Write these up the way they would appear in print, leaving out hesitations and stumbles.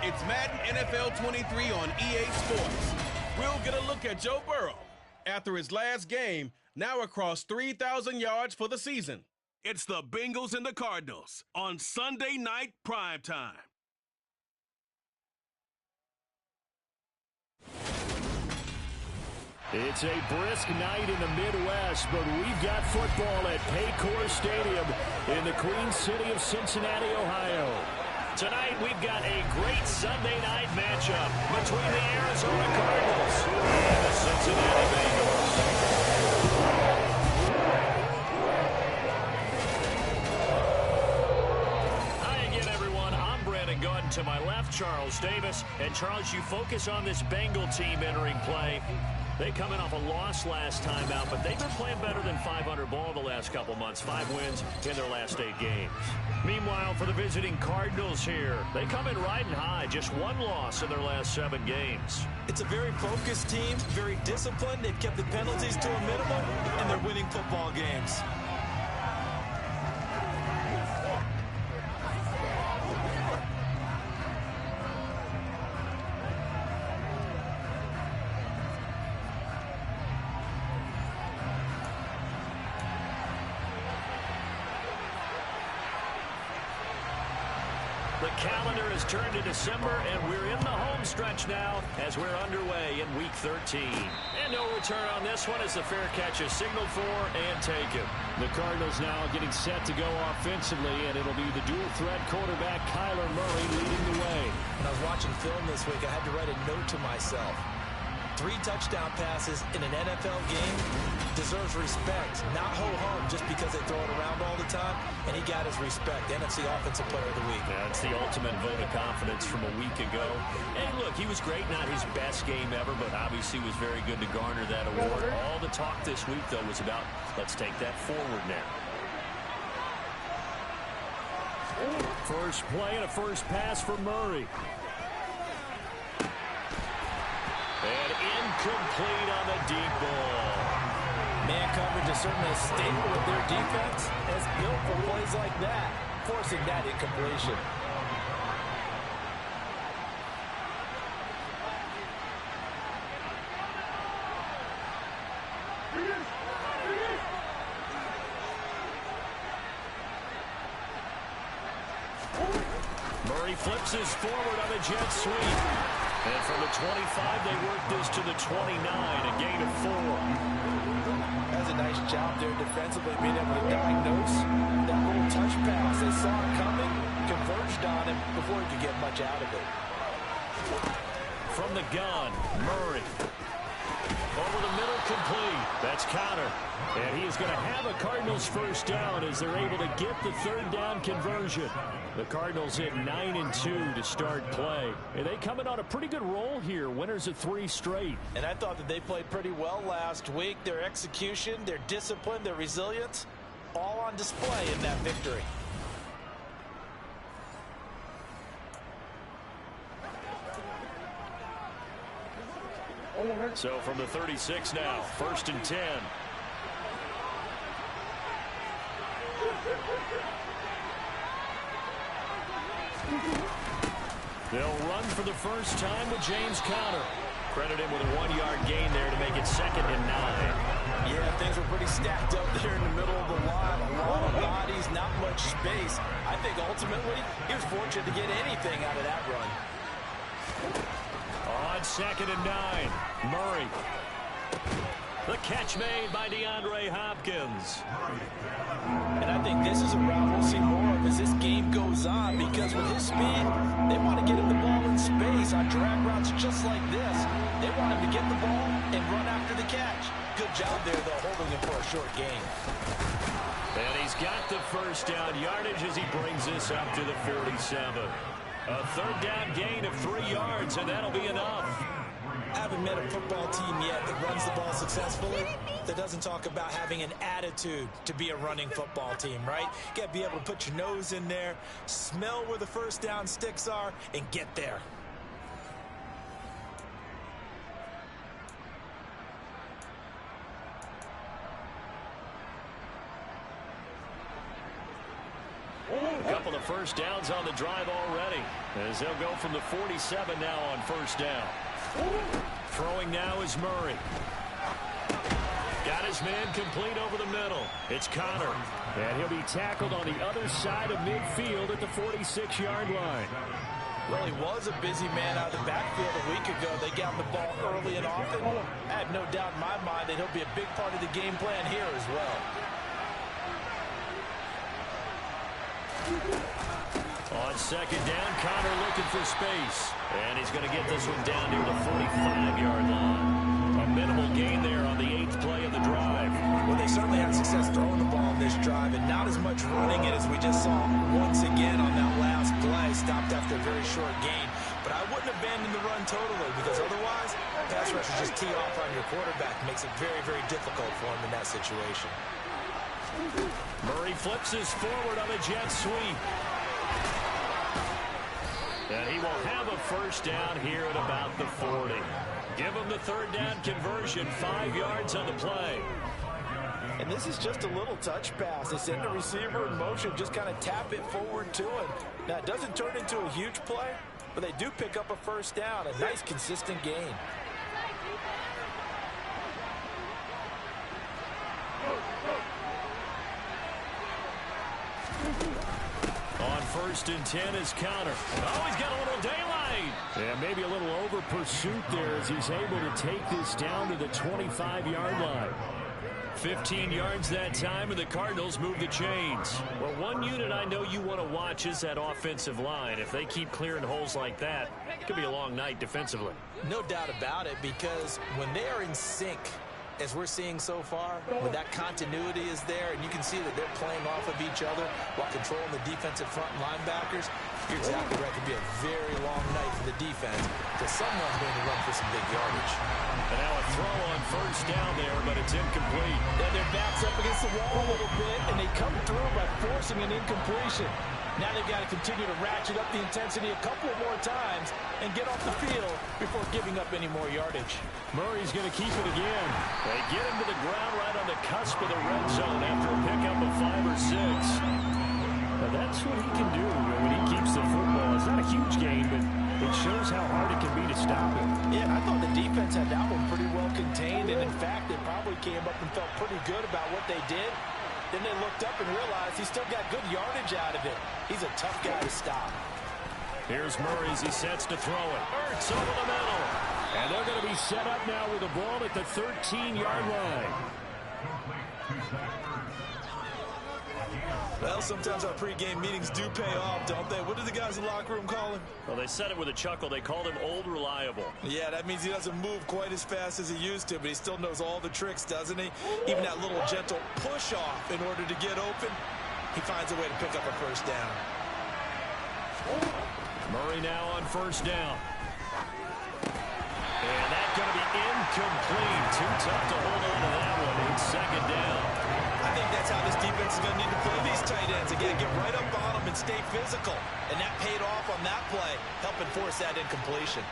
It's Madden NFL 23 on EA Sports. We'll get a look at Joe Burrow after his last game, now across 3,000 yards for the season. It's the Bengals and the Cardinals on Sunday night primetime. It's a brisk night in the Midwest, but we've got football at Paycor Stadium in the Queen City of Cincinnati, Ohio. Tonight, we've got a great Sunday night matchup between the Arizona Cardinals and the Cincinnati Bengals. Hi again, everyone. I'm Brandon Gunn. To my left, Charles Davis. And Charles, you focus on this Bengal team entering play. They come in off a loss last time out, but they've been playing better than 500 ball the last couple months. 5 wins in their last 8 games. Meanwhile, for the visiting Cardinals here, they come in riding high. Just 1 loss in their last 7 games. It's a very focused team, very disciplined. They've kept the penalties to a minimum, and they're winning football games. The calendar has turned to December, and we're in the home stretch now as we're underway in Week 13. And no return on this one as the fair catch is signaled for and taken. The Cardinals now getting set to go offensively, and it'll be the dual-threat quarterback Kyler Murray leading the way. When I was watching film this week, I had to write a note to myself. 3 touchdown passes in an NFL game deserves respect, not ho-hum just because they throw it around all the time, and he got his respect. NFC Offensive Player of the Week. That's the ultimate vote of confidence from a week ago. And look, he was great, not his best game ever, but obviously was very good to garner that award. All the talk this week, though, was about let's take that forward now. First play and a first pass for Murray. And incomplete on the deep ball. Man coverage is certainly a staple of their defense, as built for plays like that, forcing that incompletion. Murray flips his forward on a jet sweep. And from the 25, they work this to the 29, a gain of 4. That's a nice job there defensively, being able to diagnose that little touch pass. They saw it coming, converged on him before he could get much out of it. From the gun, Murray. Over the middle, complete. That's counter. And he is going to have a Cardinals first down as they're able to get the 3rd down conversion. The Cardinals hit 9-2 to start play. And they come in on a pretty good roll here. Winners of 3 straight. And I thought that they played pretty well last week. Their execution, their discipline, their resilience, all on display in that victory. So from the 36 now, 1st and 10. They'll run for the first time with James Conner. Credit him with a 1-yard gain there to make it 2nd and 9. Yeah, things were pretty stacked up there in the middle of the line. A lot of bodies, not much space. I think ultimately he was fortunate to get anything out of that run. On 2nd and 9, Murray. The catch made by DeAndre Hopkins. And I think this is a route we'll see more of as this game goes on, because with his speed, they want to get him the ball in space on drag routes just like this. They want him to get the ball and run after the catch. Good job there, though, holding him for a short gain. And he's got the first down yardage as he brings this up to the 47. A 3rd down gain of 3 yards, and that'll be enough. I haven't met a football team yet that runs the ball successfully that doesn't talk about having an attitude to be a running football team, right? You got to be able to put your nose in there, smell where the first down sticks are, and get there. A couple of first downs on the drive already, as they'll go from the 47 now on first down. Throwing now is Murray. Got his man complete over the middle. It's Connor. And he'll be tackled on the other side of midfield at the 46-yard line. Well, he was a busy man out of the backfield a week ago. They got him the ball early and often. I have no doubt in my mind that he'll be a big part of the game plan here as well. On second down, Connor looking for space. And he's going to get this one down near the 45-yard line. A minimal gain there on the 8th play of the drive. Well, they certainly had success throwing the ball on this drive, and not as much running it as we just saw once again on that last play. Stopped after a very short gain. But I wouldn't abandon the run totally, because otherwise, pass rushers just tee off on your quarterback. Makes it very, very difficult for him in that situation. Murray flips his forward on a jet sweep. And he will have a first down here at about the 40. Give him the third down conversion, 5 yards on the play. And this is just a little touch pass. They send the receiver in motion, just kind of tap it forward to him. Now, it doesn't turn into a huge play, but they do pick up a first down. A nice, consistent gain. On first and 10 is Connor. Oh, he's got a little daylight. And maybe a little over pursuit there as he's able to take this down to the 25-yard line. 15 yards that time, and the Cardinals move the chains. Well, one unit I know you want to watch is that offensive line. If they keep clearing holes like that, it could be a long night defensively. No doubt about it, because when they are in sync, as we're seeing so far, when that continuity is there and you can see that they're playing off of each other while controlling the defensive front linebackers, you're exactly right. It could be a very long night for the defense because someone's going to run for some big yardage. And now a throw on first down there, but it's incomplete. Yeah, their back's up against the wall a little bit, and they come through by forcing an incompletion. Now they've got to continue to ratchet up the intensity a couple more times and get off the field before giving up any more yardage. Murray's going to keep it again. They get him to the ground right on the cusp of the red zone after a pickup of 5 or 6. Now that's what he can do when he keeps the football. It's not a huge gain, but it shows how hard it can be to stop him. Yeah, I thought the defense had that one pretty well contained, and in fact, they probably came up and felt pretty good about what they did. Then they looked up and realized he still got good yardage out of it. He's a tough guy to stop. Here's Murray as he sets to throw it. Ertz over the middle. And they're going to be set up now with the ball at the 13-yard line. Well, sometimes our pregame meetings do pay off, don't they? What do the guys in the locker room call him? Well, they said it with a chuckle. They called him Old Reliable. Yeah, that means he doesn't move quite as fast as he used to, but he still knows all the tricks, doesn't he? Even that little gentle push-off in order to get open, he finds a way to pick up a first down. Murray now on first down. And that's going to be incomplete. Too tough to hold on to that one. It's second down. I think that's how this defense is going to need to play these tight ends. Again, get right up on them and stay physical. And that paid off on that play, helping force that incompletion.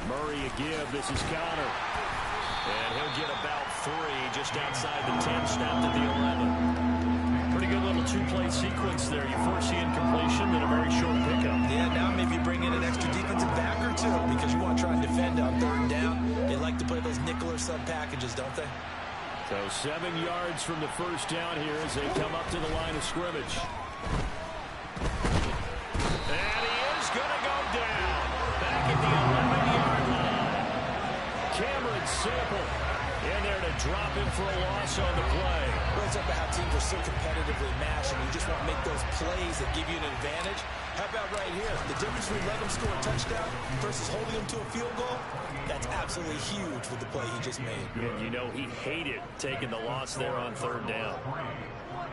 Murray a give. This is Connor. And he'll get about 3 just outside the 10, snapped at the 11. Pretty good little two-play sequence there. You force the incompletion, then a very short pickup. Yeah, now maybe you bring in an extra defensive back or two because you want to try and defend on third down. They like to play those nickel or sub packages, don't they? So 7 yards from the first down here as they come up to the line of scrimmage. And he is going to go down. Back at the 11-yard line. Cameron Sample in there to drop him for a loss on the play. Well, it's about how teams are so competitively matched, and you just want to make those plays that give you an advantage. How about right here? The difference between letting them score a touchdown versus holding them to a field goal, that's absolutely huge with the play he just made. And you know he hated taking the loss there on third down.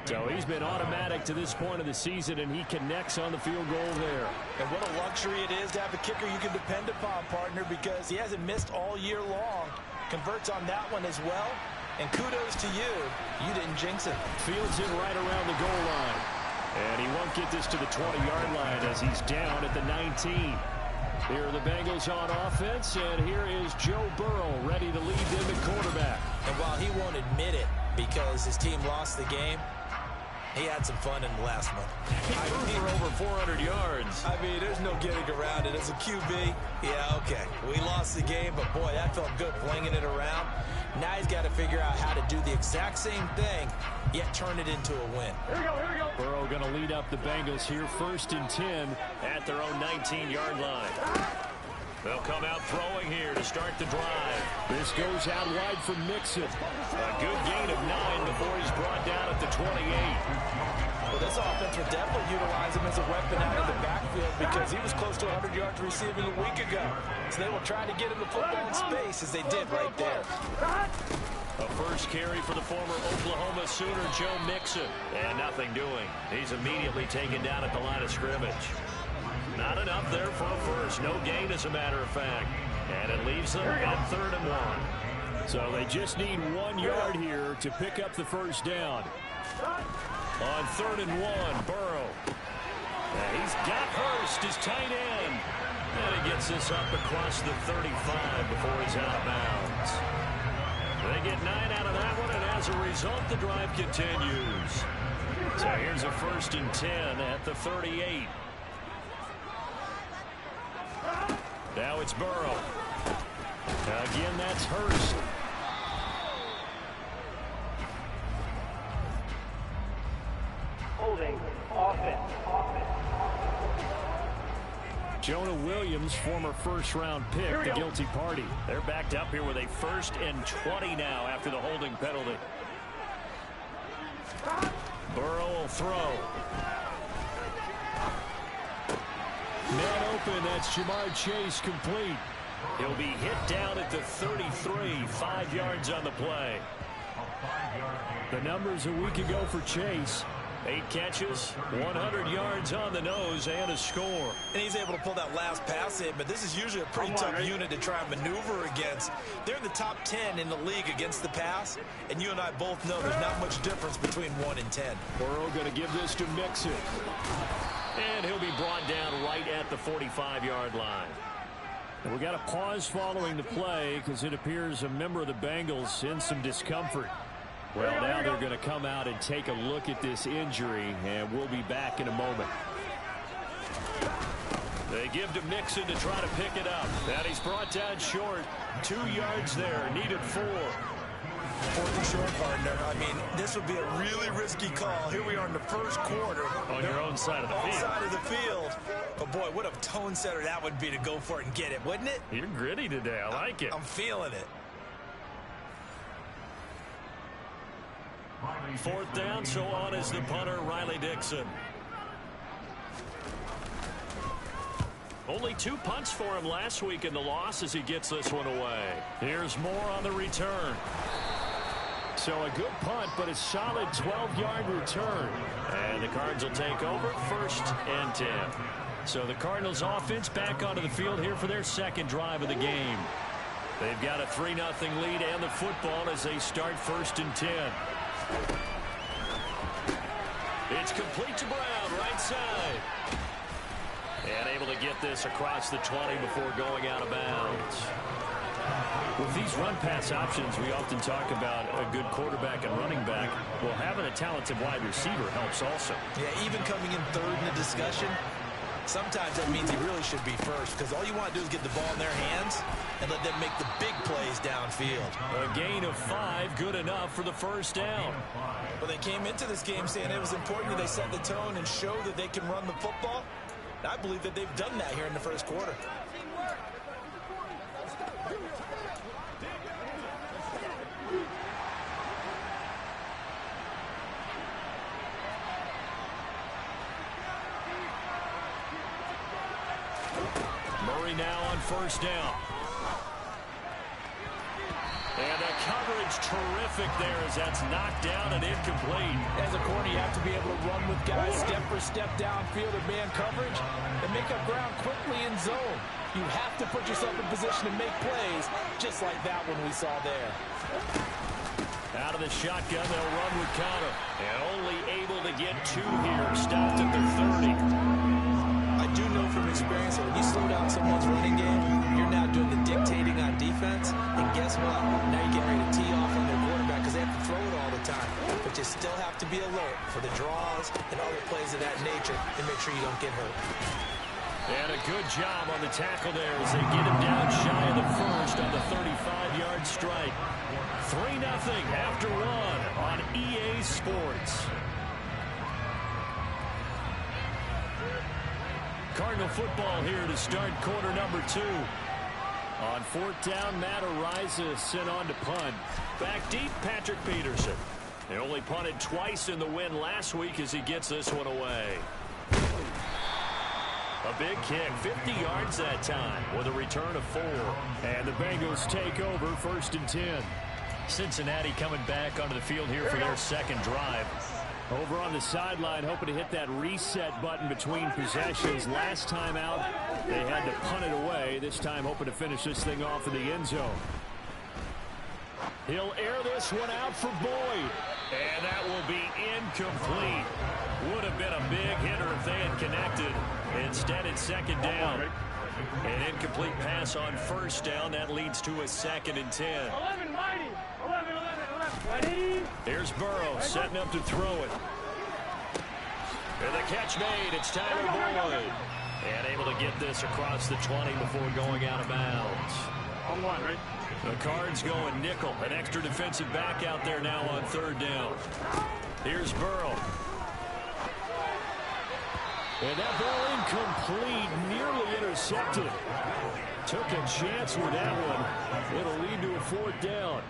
So he's been automatic to this point of the season, and he connects on the field goal there. And what a luxury it is to have a kicker you can depend upon, partner, because he hasn't missed all year long. Converts on that one as well. And kudos to you. You didn't jinx it. Fields it right around the goal line. And he won't get this to the 20-yard line as he's down at the 19. Here are the Bengals on offense, and here is Joe Burrow ready to lead them at quarterback. And while he won't admit it, because his team lost the game. He had some fun in the last one. He threw for over 400 yards. I mean, there's no getting around it. As a QB, yeah, okay. We lost the game, but boy, that felt good flinging it around. Now he's got to figure out how to do the exact same thing, yet turn it into a win. Here we go. Burrow going to lead up the Bengals here, 1st and 10 at their own 19-yard line. They'll come out throwing here to start the drive. This goes out wide for Mixon. A good gain of 9 before he's brought down at the 28. Well, this offense will definitely utilize him as a weapon out of the backfield because he was close to 100 yards receiving a week ago. So they will try to get him the football in space as they did right there. A first carry for the former Oklahoma Sooner, Joe Mixon. And nothing doing. He's immediately taken down at the line of scrimmage. Not enough there for a first. No gain, as a matter of fact. And it leaves them at 3rd and 1. So they just need 1 yard here to pick up the first down. On 3rd and 1, Burrow. And he's got Hurst, his tight end. And he gets this up across the 35 before he's out of bounds. They get 9 out of that one, and as a result, the drive continues. So here's a 1st and 10 at the 38. Now it's Burrow. Again, that's Hurst. Holding offense. Jonah Williams, former first-round pick, the guilty party. They're backed up here with a 1st and 20 now after the holding penalty. Burrow will throw. Man open, that's Jamar Chase, complete. He'll be hit down at the 33, 5 yards on the play. The numbers a week ago for Chase. 8 catches, 100 yards on the nose, and a score. And he's able to pull that last pass in, but this is usually a pretty tough unit to try and maneuver against. They're in the top 10 in the league against the pass, and you and I both know there's not much difference between 1 and 10. Burrow going to give this to Mixon. And he'll be brought down right at the 45-yard line. And we got a pause following the play because it appears a member of the Bengals in some discomfort. Well, now they're going to come out and take a look at this injury, and we'll be back in a moment. They give to Mixon to try to pick it up. And he's brought down short. 2 yards there, needed 4. 4th and short, partner. I mean, this would be a really risky call. Here we are in the first quarter. On your own side of the field. Side of the field. But, boy, what a tone setter that would be to go for it and get it, wouldn't it? You're gritty today. I like it. I'm feeling it. 4th down, so on is the punter, Riley Dixon. Only 2 punts for him last week in the loss as he gets this one away. Here's more on the return. So a good punt, but a solid 12-yard return. And the Cards will take over, 1st and 10. So the Cardinals offense back onto the field here for their 2nd drive of the game. They've got a 3-0 lead and the football as they start 1st and 10. It's complete to Brown, right side. And able to get this across the 20 before going out of bounds. With these run-pass options, we often talk about a good quarterback and running back. Well, having a talented wide receiver helps also. Yeah, even coming in 3rd in the discussion, sometimes that means he really should be first because all you want to do is get the ball in their hands and let them make the big plays downfield. A gain of 5, good enough for the 1st down. Well, they came into this game saying it was important that they set the tone and show that they can run the football. And I believe that they've done that here in the first quarter. Murray now on 1st down. And the coverage terrific there as that's knocked down and incomplete. As a corner, you have to be able to run with guys step for step downfield in man coverage and make up ground quickly in zone. You have to put yourself in position to make plays, just like that one we saw there. Out of the shotgun, they'll run with counter. And only able to get 2 here, stopped at the 30. I do know from experience that when you slow down someone's running game, you're now doing the dictating on defense. And guess what? Now you're getting ready to tee off on their quarterback because they have to throw it all the time. just still have to be alert for the draws and other plays of that nature and make sure you don't get hurt. And a good job on the tackle there as they get him down shy of the first on the 35-yard strike. 3-0 after one on EA Sports. Cardinal football here to start quarter number 2. On 4th down, Matt Ariza sent on to punt. Back deep, Patrick Peterson. They only punted twice in the win last week as he gets this one away. A big kick, 50 yards that time with a return of 4. And the Bengals take over 1st and 10. Cincinnati coming back onto the field here for their second drive. Over on the sideline, hoping to hit that reset button between possessions. Last time out, they had to punt it away. This time hoping to finish this thing off in the end zone. He'll air this one out for Boyd. And that will be incomplete. Would have been a big hitter if they had connected. Instead, it's 2nd down. An incomplete pass on 1st down. That leads to a 2nd and 10. 11, mighty. 11. Here's Burrow setting up to throw it. And the catch made. It's Tyler Boyd. And able to get this across the 20 before going out of bounds. On one, right? The Cards going nickel. An extra defensive back out there now on 3rd down. Here's Burrow. And that ball incomplete, nearly intercepted. Took a chance with that one. It'll lead to a 4th down.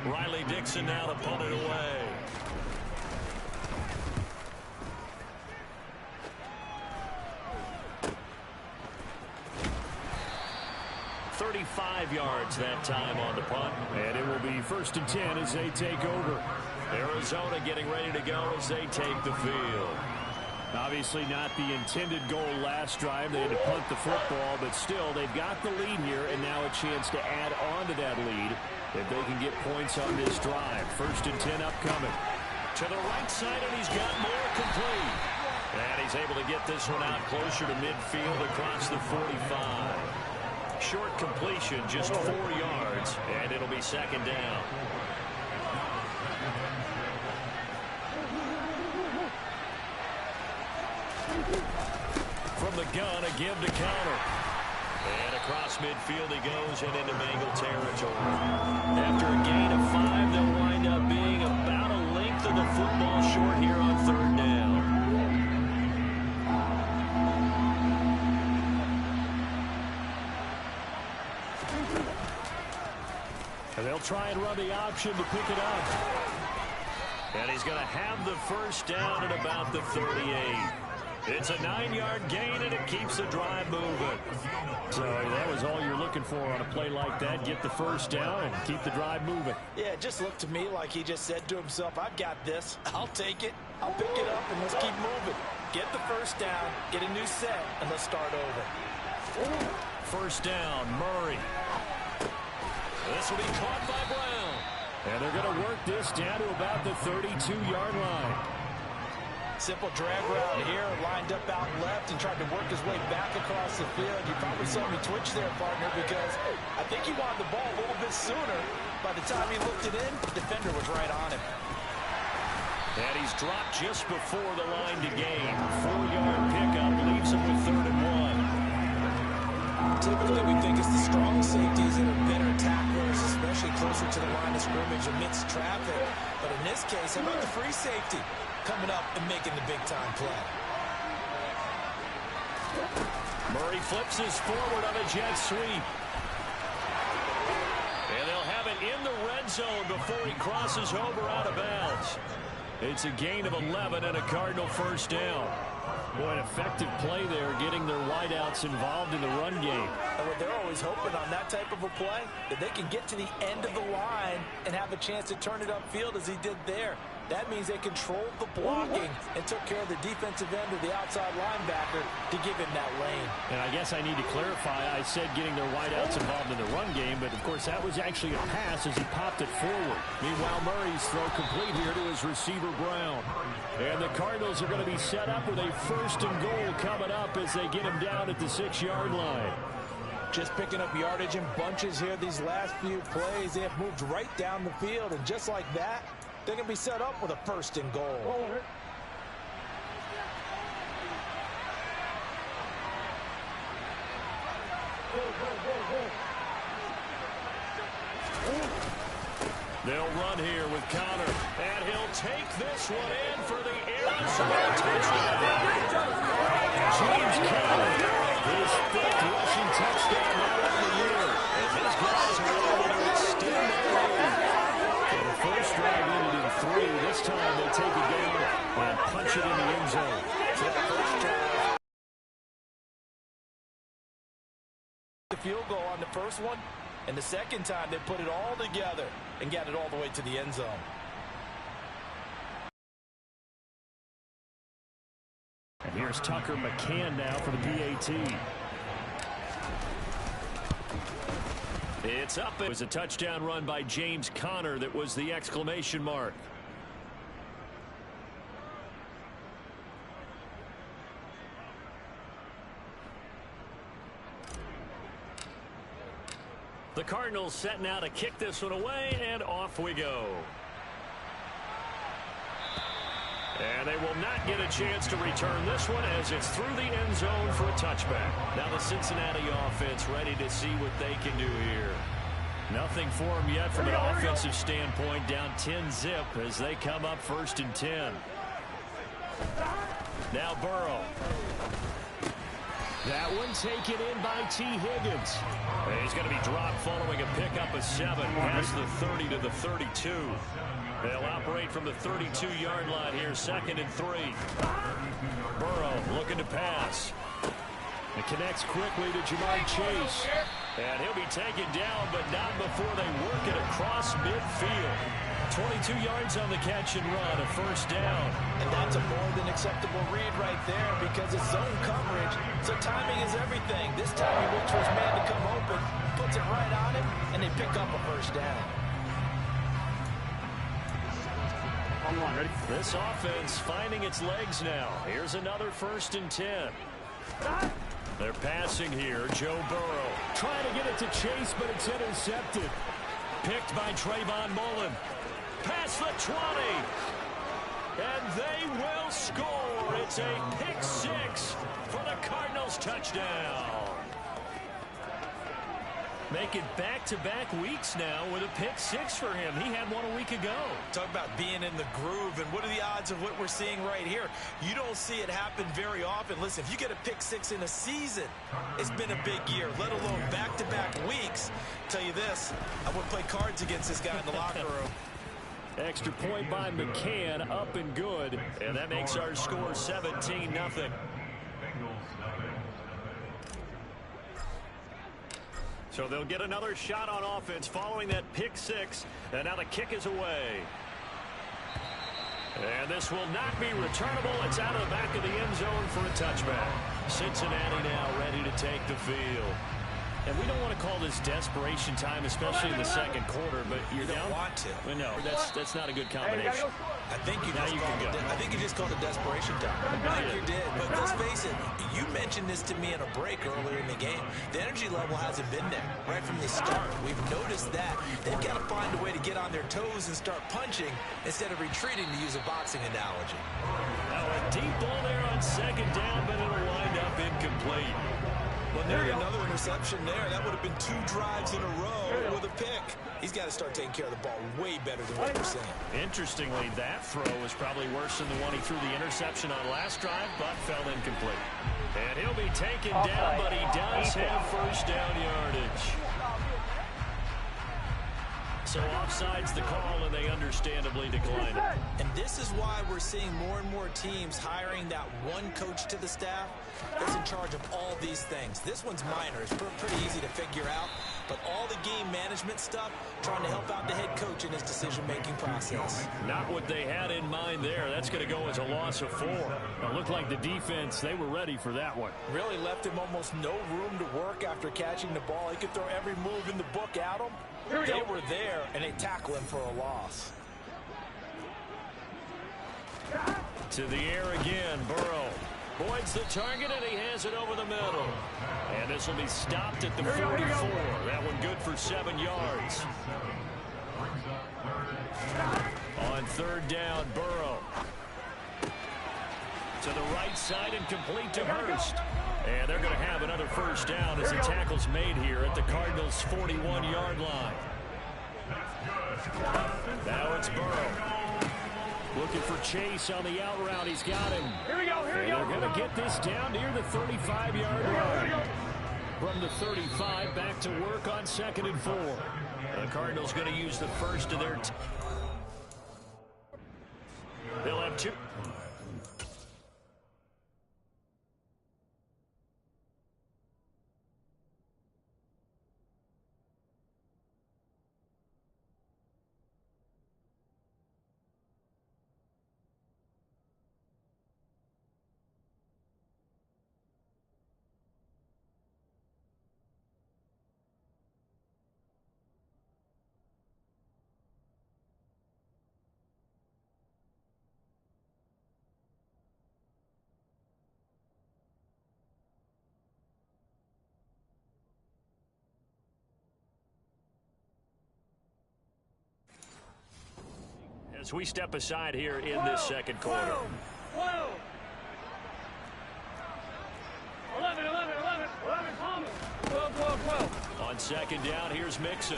Riley Dixon now to punt it away. $35 yards that time on the punt. And it will be 1st and 10 as they take over. Arizona getting ready to go as they take the field. Obviously not the intended goal last drive. They had to punt the football, but still they've got the lead here and now a chance to add on to that lead if they can get points on this drive. 1st and 10 upcoming. To the right side, and he's got more complete. And he's able to get this one out closer to midfield across the 45. Short completion, just 4 yards, and it'll be 2nd down. From the gun, a give to counter. And across midfield he goes and into Bengal territory. After a gain of 5, they'll wind up being about a length of the football short here on 3rd down. And they'll try and run the option to pick it up. And he's going to have the 1st down at about the 38. It's a 9-yard gain, and it keeps the drive moving. So that was all you're looking for on a play like that. Get the 1st down and keep the drive moving. Yeah, it just looked to me like he just said to himself, I've got this. I'll take it. I'll pick it up, and let's keep moving. Get the 1st down, get a new set, and let's start over. 1st down, Murray. This will be caught by Brown. And they're going to work this down to about the 32-yard line. Simple drag route here, lined up out left and tried to work his way back across the field. You probably saw me twitch there, partner, because I think he wanted the ball a little bit sooner. By the time he looked it in, the defender was right on him. And he's dropped just before the line to gain. 4-yard pickup leaves him with 3rd and 1. Typically, we think it's the strong safeties that are better tacklers, especially closer to the line of scrimmage amidst traffic. But in this case, how about the free safety coming up and making the big-time play? Murray flips his forward on a jet sweep. And they'll have it in the red zone before he crosses over out of bounds. It's a gain of 11 and a Cardinal 1st down. Boy, an effective play there, getting their wideouts involved in the run game. And what they're always hoping on that type of a play, that they can get to the end of the line and have a chance to turn it upfield as he did there. That means they controlled the blocking and took care of the defensive end of the outside linebacker to give him that lane. And I guess I need to clarify, I said getting their wideouts involved in the run game, but of course that was actually a pass as he popped it forward. Meanwhile, Murray's throw complete here to his receiver, Brown. And the Cardinals are going to be set up with a 1st and goal coming up as they get him down at the 6-yard line. Just picking up yardage in bunches here these last few plays. They have moved right down the field, and just like that, they can be set up with a first and goal. They'll run here with Connor, and he'll take this one in for the Arizona touchdown. James Conner, his 5th rushing touchdown now of the year, and his guys are able to extend their lead. For the first drive ended in 3. This time they take it down and punch it in the end zone. So the first drive, the field goal on the first one, and the second time they put it all together and got it all the way to the end zone. And here's Tucker McCann now for the PAT. It's up. It was a touchdown run by James Conner that was the exclamation mark. The Cardinals set now to kick this one away, and off we go. And they will not get a chance to return this one as it's through the end zone for a touchback. Now the Cincinnati offense ready to see what they can do here. Nothing for them yet from an offensive standpoint, down 10-zip as they come up 1st and 10. Now Burrow. That one taken in by T. Higgins. He's going to be dropped following a pickup of 7 past the 30 to the 32. They'll operate from the 32-yard line here, 2nd and 3. Burrow looking to pass. It connects quickly to Jamar Chase. And he'll be taken down, but not before they work it across midfield. 22 yards on the catch and run, a 1st down. And that's a more than acceptable read right there because it's zone coverage, so timing is everything. This time he waits for his man to come open, puts it right on him, and they pick up a 1st down. Ready? This offense finding its legs now. Here's another 1st and 10. They're passing here. Joe Burrow trying to get it to Chase, but it's intercepted. Picked by Trayvon Mullen. Past the 20. And they will score. It's a pick 6 for the Cardinals touchdown. Making back-to-back weeks now with a pick 6 for him. He had one a week ago. Talk about being in the groove, and what are the odds of what we're seeing right here? You don't see it happen very often. Listen, if you get a pick 6 in a season, it's been a big year, let alone back-to-back weeks. Tell you this, I wouldn't play cards against this guy in the locker room. Extra point by McCann, up and good. And that makes our score 17-0. So they'll get another shot on offense following that pick 6. And now the kick is away. And this will not be returnable. It's out of the back of the end zone for a touchback. Cincinnati now ready to take the field. And we don't want to call this desperation time, especially in the second quarter, but you're You down. don't want to. Well, no, that's not a good combination. I think you just called it desperation time. I think you did. But let's face it, you mentioned this to me in a break earlier in the game. The energy level hasn't been there right from the start. We've noticed that. They've got to find a way to get on their toes and start punching instead of retreating, to use a boxing analogy. Now a deep ball there on 2nd down, but it'll wind up incomplete. Well, nearly another interception there. That would have been 2 drives in a row with a pick. He's got to start taking care of the ball way better than what we're seeing. Interestingly, that throw was probably worse than the one he threw the interception on last drive, but fell incomplete. And he'll be taken down, but he does have 1st down yardage. So offside's the call, and they understandably decline it. And this is why we're seeing more and more teams hiring that one coach to the staff that's in charge of all these things. This one's minor. It's pretty easy to figure out. But all the game management stuff, trying to help out the head coach in his decision-making process. Not what they had in mind there. That's going to go as a loss of 4. It looked like the defense, they were ready for that one. Really left him almost no room to work after catching the ball. He could throw every move in the book at him. They were there, and they tackle him for a loss. To the air again, Burrow. Boyd's the target, and he has it over the middle. And this will be stopped at the 44. That one good for 7 yards. On third down, Burrow. To the right side and complete to Hurst. And they're going to have another first down as the tackle's made here at the Cardinals' 41-yard line. Now it's Burrow. Looking for Chase on the out route. He's got him. Here we go. And they're going to get this down near the 35-yard line. From the 35, back to work on 2nd and 4. The Cardinals going to use the first of their... They'll have two... As we step aside here in this second quarter. 11, 12. On second down, here's Mixon.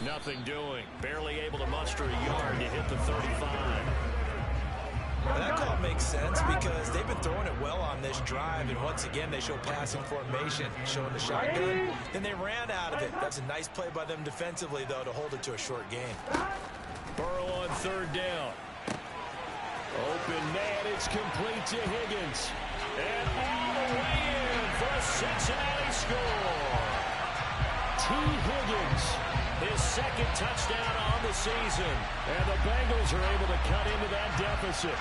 Nothing doing. Barely able to muster a yard to hit the 35. And that call makes sense because they've been throwing it well on this drive, and once again they show passing formation, showing the shotgun. Then they ran out of it. That's a nice play by them defensively, though, to hold it to a short gain. Burrow on third down. Open man, it's complete to Higgins. And all the way in for a Cincinnati score. T. Higgins, his second touchdown on the season. And the Bengals are able to cut into that deficit.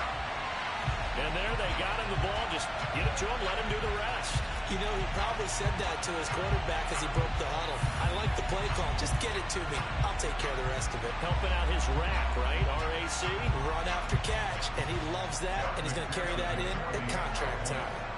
And there they got him the ball. Just get it to him, let him do the rest. You know, he probably said that to his quarterback as he broke the huddle. I like the play call. Just get it to me. I'll take care of the rest of it. Helping out his rack, right? RAC. Run after catch, and he loves that, and he's going to carry that in at contract time.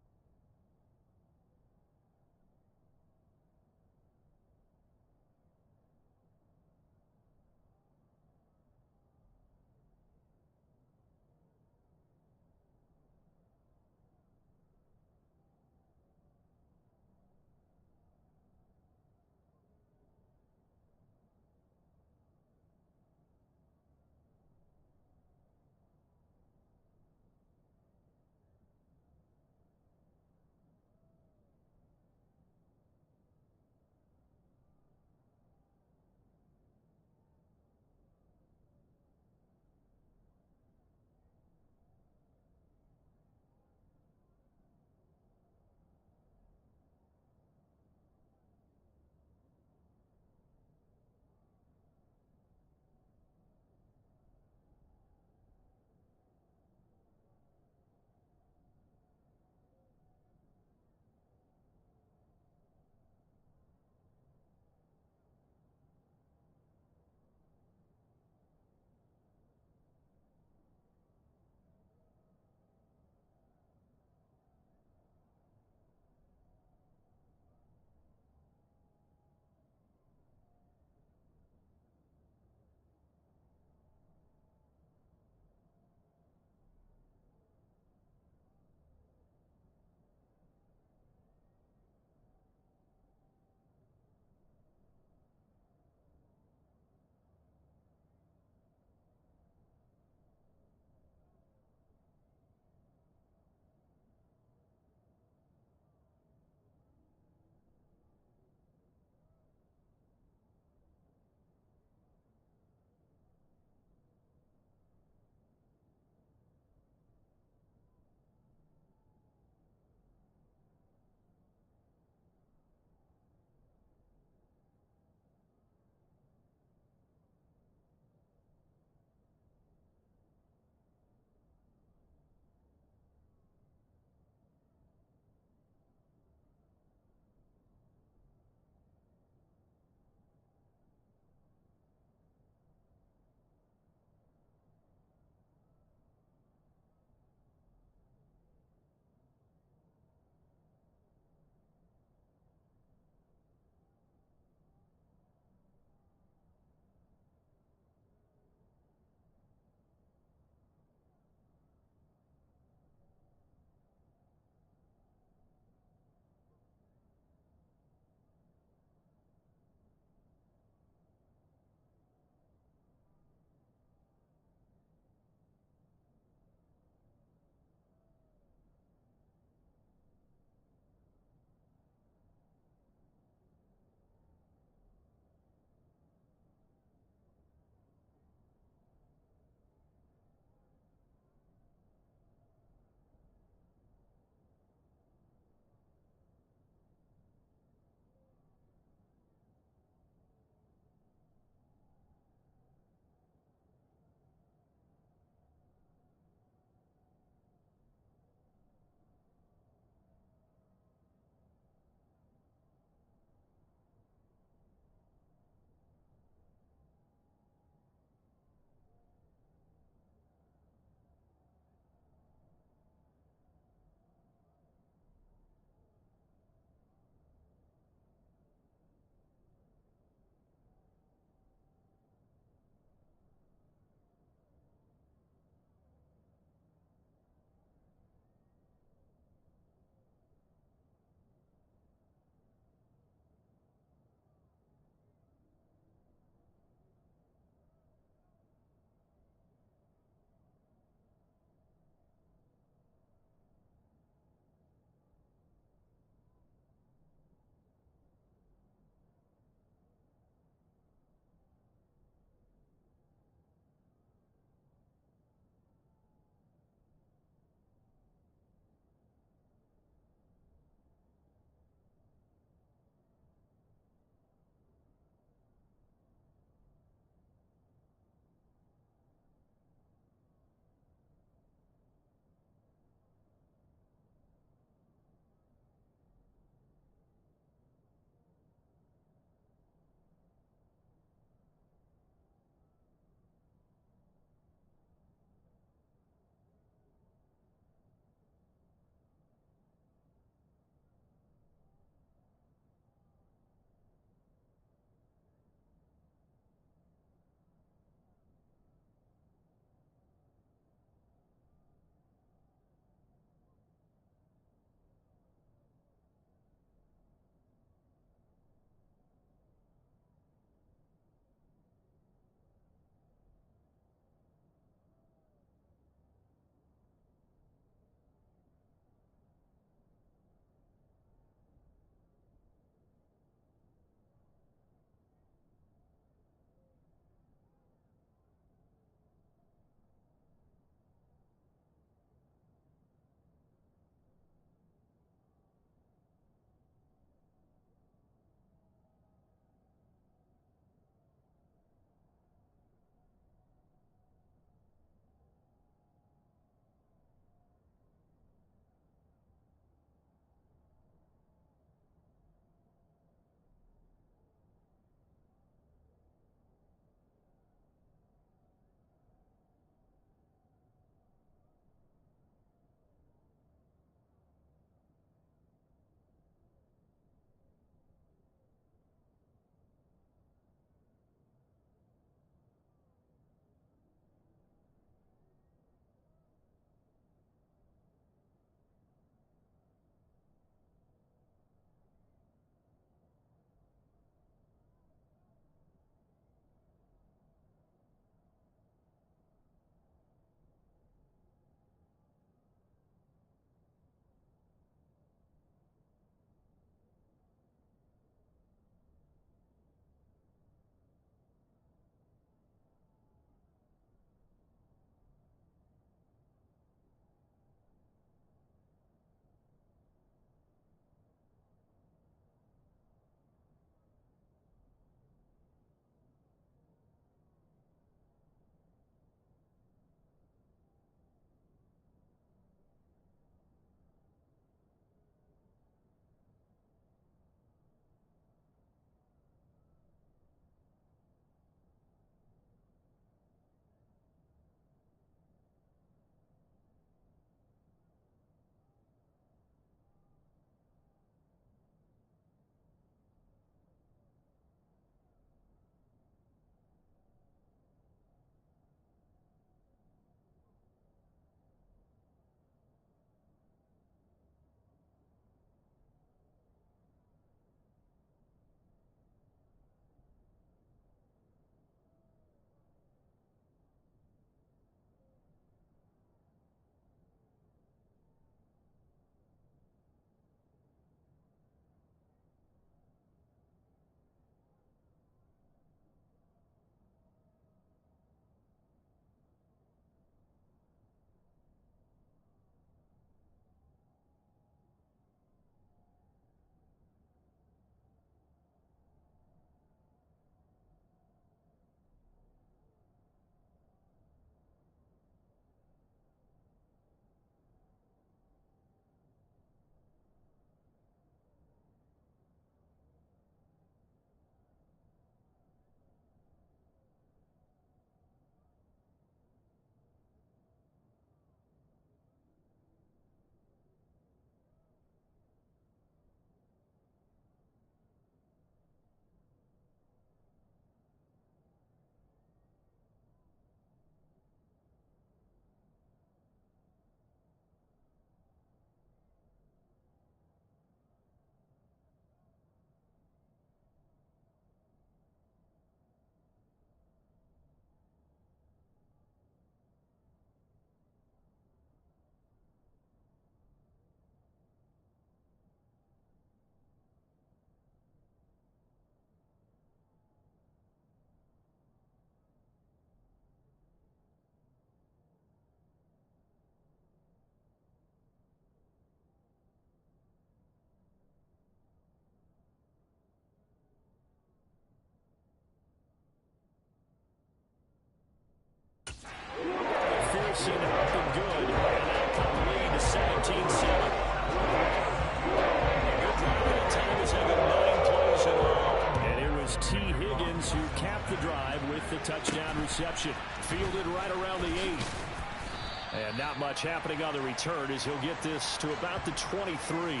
Jones, who capped the drive with the touchdown reception. Fielded right around the 8. And not much happening on the return as he'll get this to about the 23.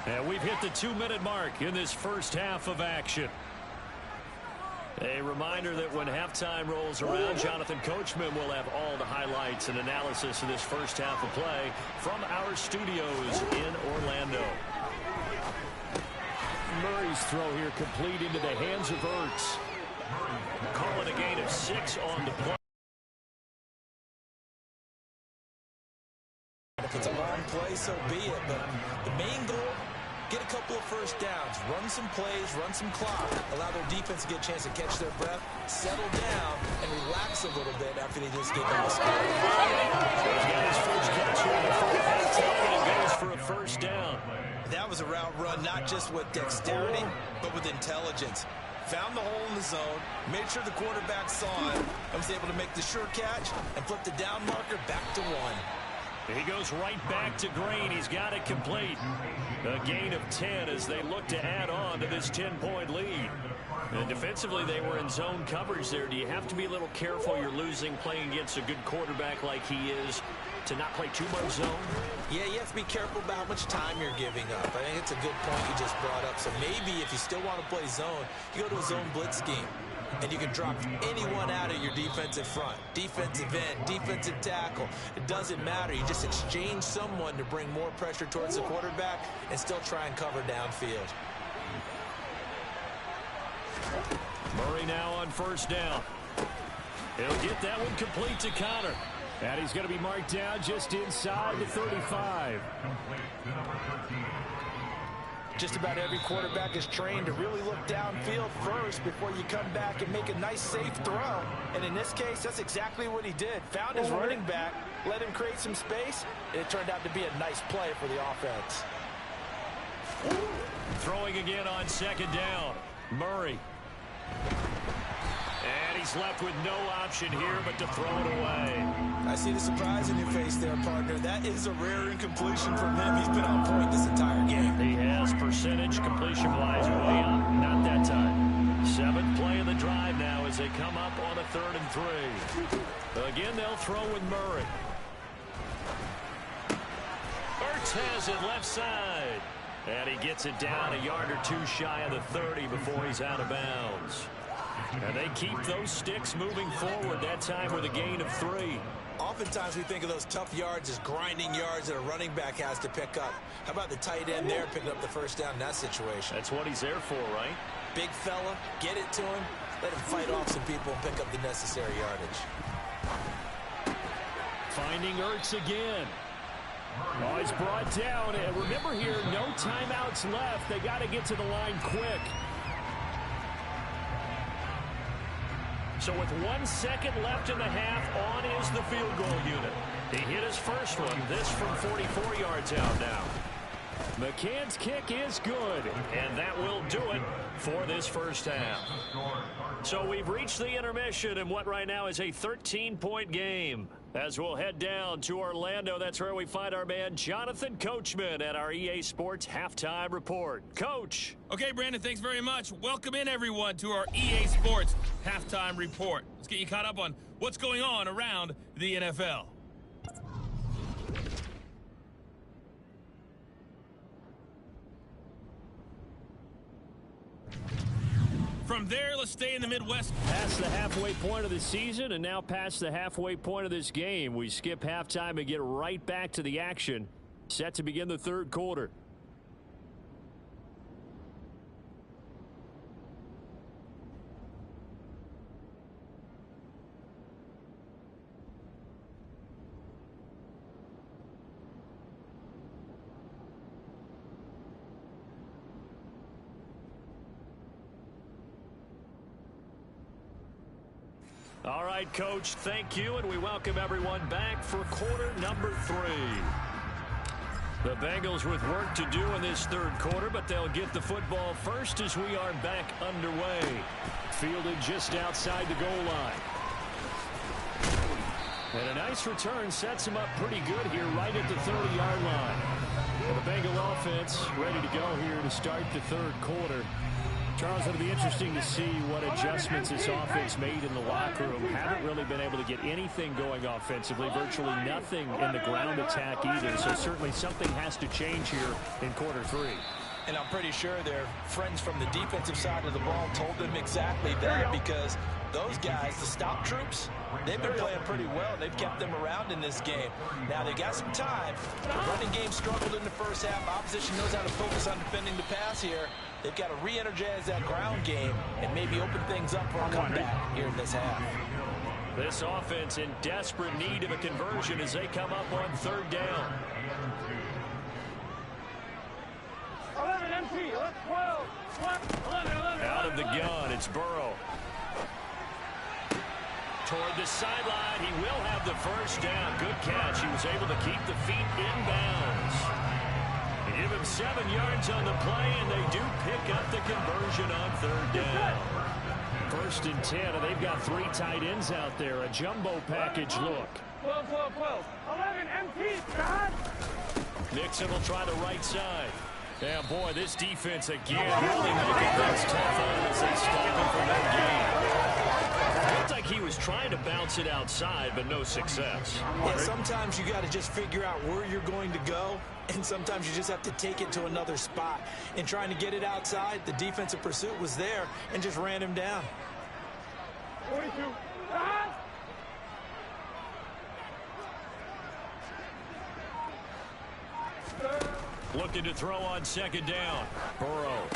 And we've hit the 2-minute mark in this first half of action. A reminder that when halftime rolls around, Jonathan Coachman will have all the highlights and analysis of this first half of play from our studios in Orlando. Murray's throw here complete into the hands of Ertz. Calling a gain of 6 on the play. If it's a long play, so be it. But the main goal, get a couple of first downs, run some plays, run some clock, allow their defense to get a chance to catch their breath, settle down, and relax a little bit after they just get them a score. He's got his first catch here in the first half, and goes for a first down. That was a route run, not just with dexterity, but with intelligence. Found the hole in the zone, made sure the quarterback saw it, and was able to make the sure catch and flip the down marker back to 1. He goes right back to Green. He's got it complete. A gain of 10 as they look to add on to this 10-point lead. And defensively, they were in zone coverage there. Do you have to be a little careful? You're losing playing against a good quarterback like he is to not play too much zone? Yeah, you have to be careful about how much time you're giving up. I think it's a good point you just brought up. So maybe if you still want to play zone, you go to a zone blitz scheme. And you can drop anyone out of your defensive front. Defensive end, defensive tackle. It doesn't matter. You just exchange someone to bring more pressure towards the quarterback and still try and cover downfield. Murray now on first down. He'll get that one complete to Connor. And he's going to be marked down just inside the 35. Just about every quarterback is trained to really look downfield first before you come back and make a nice, safe throw. And in this case, that's exactly what he did. Found his running back, let him create some space, and it turned out to be a nice play for the offense. Throwing again on second down. Murray. And he's left with no option here but to throw it away. I see the surprise in your face there, partner. That is a rare incompletion from him. He's been on point this entire game. He has percentage completion-wise way up. Not that time. 7th play of the drive now as they come up on a 3rd and 3. Again, they'll throw with Murray. Ertz has it left side. And he gets it down a yard or two shy of the 30 before he's out of bounds. And they keep those sticks moving forward, that time with a gain of 3. Oftentimes we think of those tough yards as grinding yards that a running back has to pick up. How about the tight end there picking up the first down in that situation? That's what he's there for, right? Big fella, get it to him, let him fight off some people and pick up the necessary yardage. Finding Ertz again. Oh, he's brought down. And remember here, no timeouts left. They got to get to the line quick. So with 1 second left in the half, on is the field goal unit. He hit his first one. This from 44 yards out now. McCann's kick is good, and that will do it for this first half. So we've reached the intermission in what right now is a 13-point game. As we'll head down to Orlando, that's where we find our man Jonathan Coachman at our EA Sports Halftime Report. Coach. Okay, Brandon, thanks very much. Welcome in, everyone, to our EA Sports Halftime Report. Let's get you caught up on what's going on around the NFL. From there, let's stay in the Midwest. Past the halfway point of the season and now past the halfway point of this game. We skip halftime and get right back to the action. Set to begin the 3rd quarter. All right, Coach, thank you, and we welcome everyone back for quarter number 3. The Bengals with work to do in this 3rd quarter, but they'll get the football first as we are back underway. Fielded just outside the goal line. And a nice return sets him up pretty good here right at the 30-yard line. And the Bengal offense ready to go here to start the 3rd quarter. Charles, it'll be interesting to see what adjustments this offense made in the locker room. Haven't really been able to get anything going offensively, virtually nothing in the ground attack either. So certainly something has to change here in quarter 3. And I'm pretty sure their friends from the defensive side of the ball told them exactly that, because those guys, the stop troops, they've been playing pretty well. They've kept them around in this game. Now, they got some time. The running game struggled in the first half. Opposition knows how to focus on defending the pass here. They've got to re-energize that ground game and maybe open things up for a comeback here in this half. This offense in desperate need of a conversion as they come up on 3rd down. 11 empty, 12, 11. Out of the gun, it's Burrow. Toward the sideline, he will have the first down. Good catch. He was able to keep the feet inbounds. They give him 7 yards on the play, and they do pick up the conversion on 3rd down. 1st and 10, and they've got 3 tight ends out there. A jumbo package look. 12. 11 empty, God. Nixon will try the right side. Yeah, boy, this defense again really making things tough on him as they stop him from that game. Looked like he was trying to bounce it outside, but no success. Yeah, sometimes you got to just figure out where you're going to go, and sometimes you just have to take it to another spot. In trying to get it outside, the defensive pursuit was there and just ran him down. 42. Looking to throw on 2nd down. Burrow.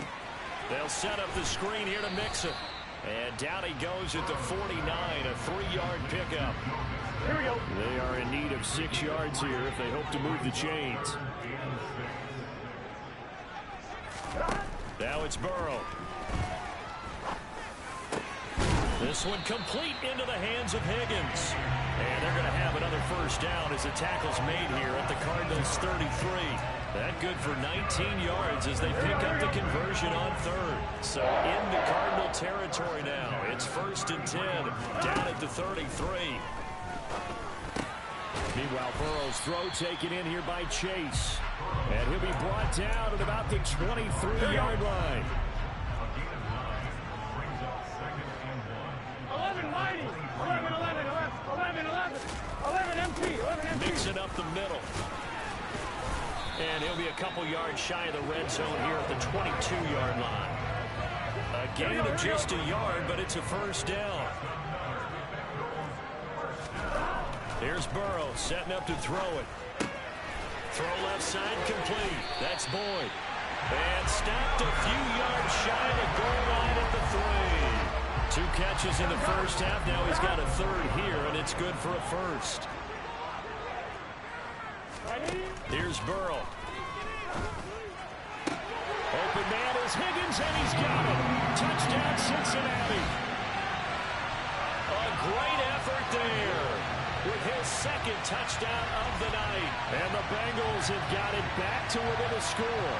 They'll set up the screen here to Mixon. And down he goes at the 49, a 3-yard pickup. Here we go. They are in need of 6 yards here if they hope to move the chains. Now it's Burrow. This one complete into the hands of Higgins. And they're going to have another first down as the tackle's made here at the Cardinals' 33. That good for 19 yards as they pick up the conversion on 3rd. So into Cardinal territory now. It's 1st and 10 down at the 33. Meanwhile, Burrow's throw taken in here by Chase. And he'll be brought down at about the 23-yard line. 11 mighty. 11 empty. 11 empty. Mixing up the middle. And he'll be a couple yards shy of the red zone here at the 22-yard line. A gain of just a yard, but it's a first down. Here's Burrow setting up to throw it. Throw left side complete. That's Boyd. And stopped a few yards shy of the goal line at the 3. 2 catches in the first half. Now he's got a 3rd here, and it's good for a first. Here's Burrow. Open man is Higgins, and he's got it. Touchdown, Cincinnati. A great effort there with his 2nd touchdown of the night. And the Bengals have got it back to within a score.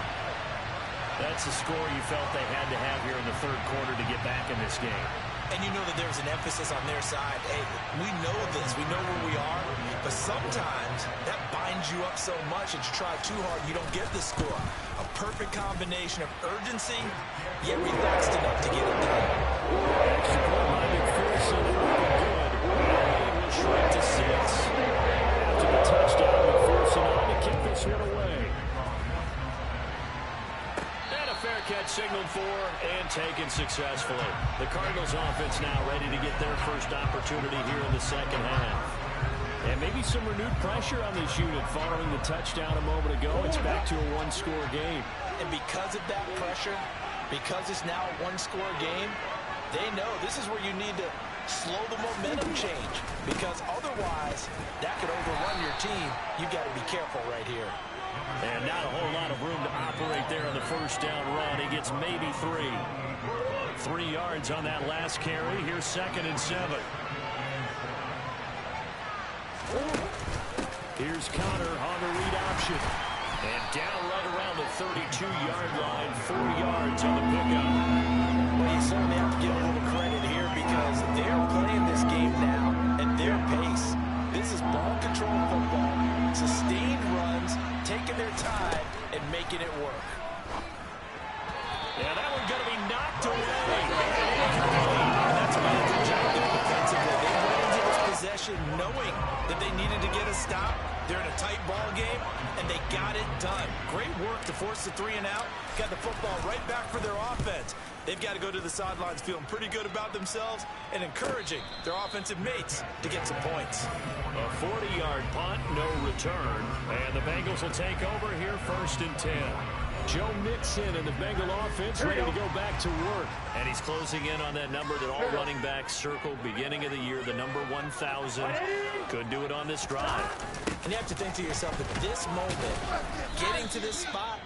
That's the score you felt they had to have here in the 3rd quarter to get back in this game. And you know that there's an emphasis on their side. Hey, we know this. We know where we are. But sometimes that binds you up so much that you try too hard, you don't get the score. A perfect combination of urgency, yet relaxed enough to get it done. Extra point by McPherson. Good. It will shrink to 6. After the touchdown, McPherson on to kick this one away. Fair catch signaled for and taken successfully. The Cardinals offense now ready to get their first opportunity here in the 2nd half. And maybe some renewed pressure on this unit following the touchdown a moment ago. It's back to a 1-score game. And because of that pressure, because it's now a 1-score game, they know this is where you need to slow the momentum change. Because otherwise, that could overrun your team. You've got to be careful right here. And not a whole lot of room to operate there on the first down run. He gets maybe 3. 3 yards on that last carry. Here's 2nd and 7. Here's Connor on the read option. And down right around the 32-yard line. 4 yards on the pickup. Well, you certainly have to give a little credit here because they're playing this game now at their pace. This is ball control football, sustained runs, taking their time and making it work. Yeah, that one's going to be knocked away. They're in a tight ball game, and they got it done. Great work to force the 3 and out. Got the football right back for their offense. They've got to go to the sidelines feeling pretty good about themselves and encouraging their offensive mates to get some points. A 40-yard punt, no return. And the Bengals will take over here 1st and 10. Joe Mixon and the Bengal offense ready to go back to work. And he's closing in on that number that all running backs circled beginning of the year, the number 1,000. Could do it on this drive. And you have to think to yourself, at this moment, getting to this spot,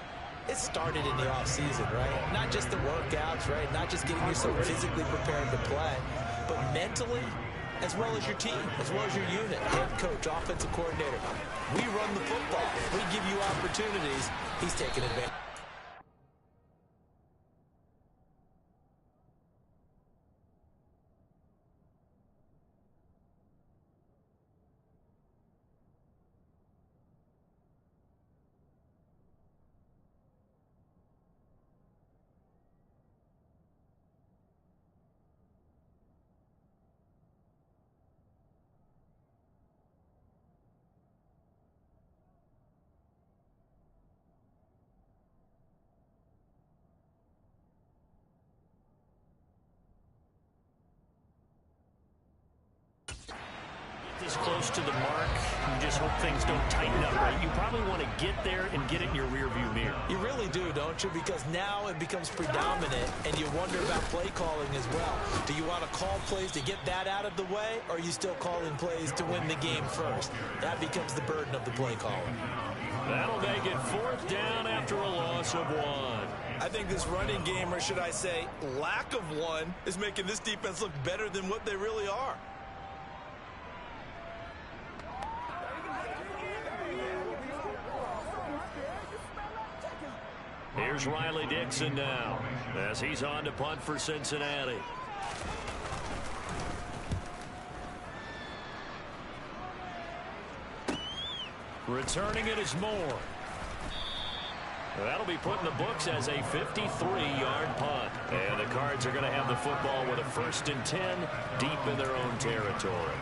it started in the offseason, right? Not just the workouts, right? Not just getting yourself physically prepared to play, but mentally, as well as your team, as well as your unit, head coach, offensive coordinator. We run the football. We give you opportunities. He's taking advantage. This close to the mark, you just hope things don't tighten up, right? You probably want to get there and get it in your rearview mirror. You really do, don't you? Because now it becomes predominant, and you wonder about play calling as well. Do you want to call plays to get that out of the way, or are you still calling plays to win the game first? That becomes the burden of the play calling. That'll make it 4th down after a loss of 1. I think this running game, or should I say lack of one, is making this defense look better than what they really are. Here's Riley Dixon now as he's on to punt for Cincinnati. Returning it is Moore. That'll be put in the books as a 53-yard punt. And the Cards are going to have the football with a 1st and 10 deep in their own territory.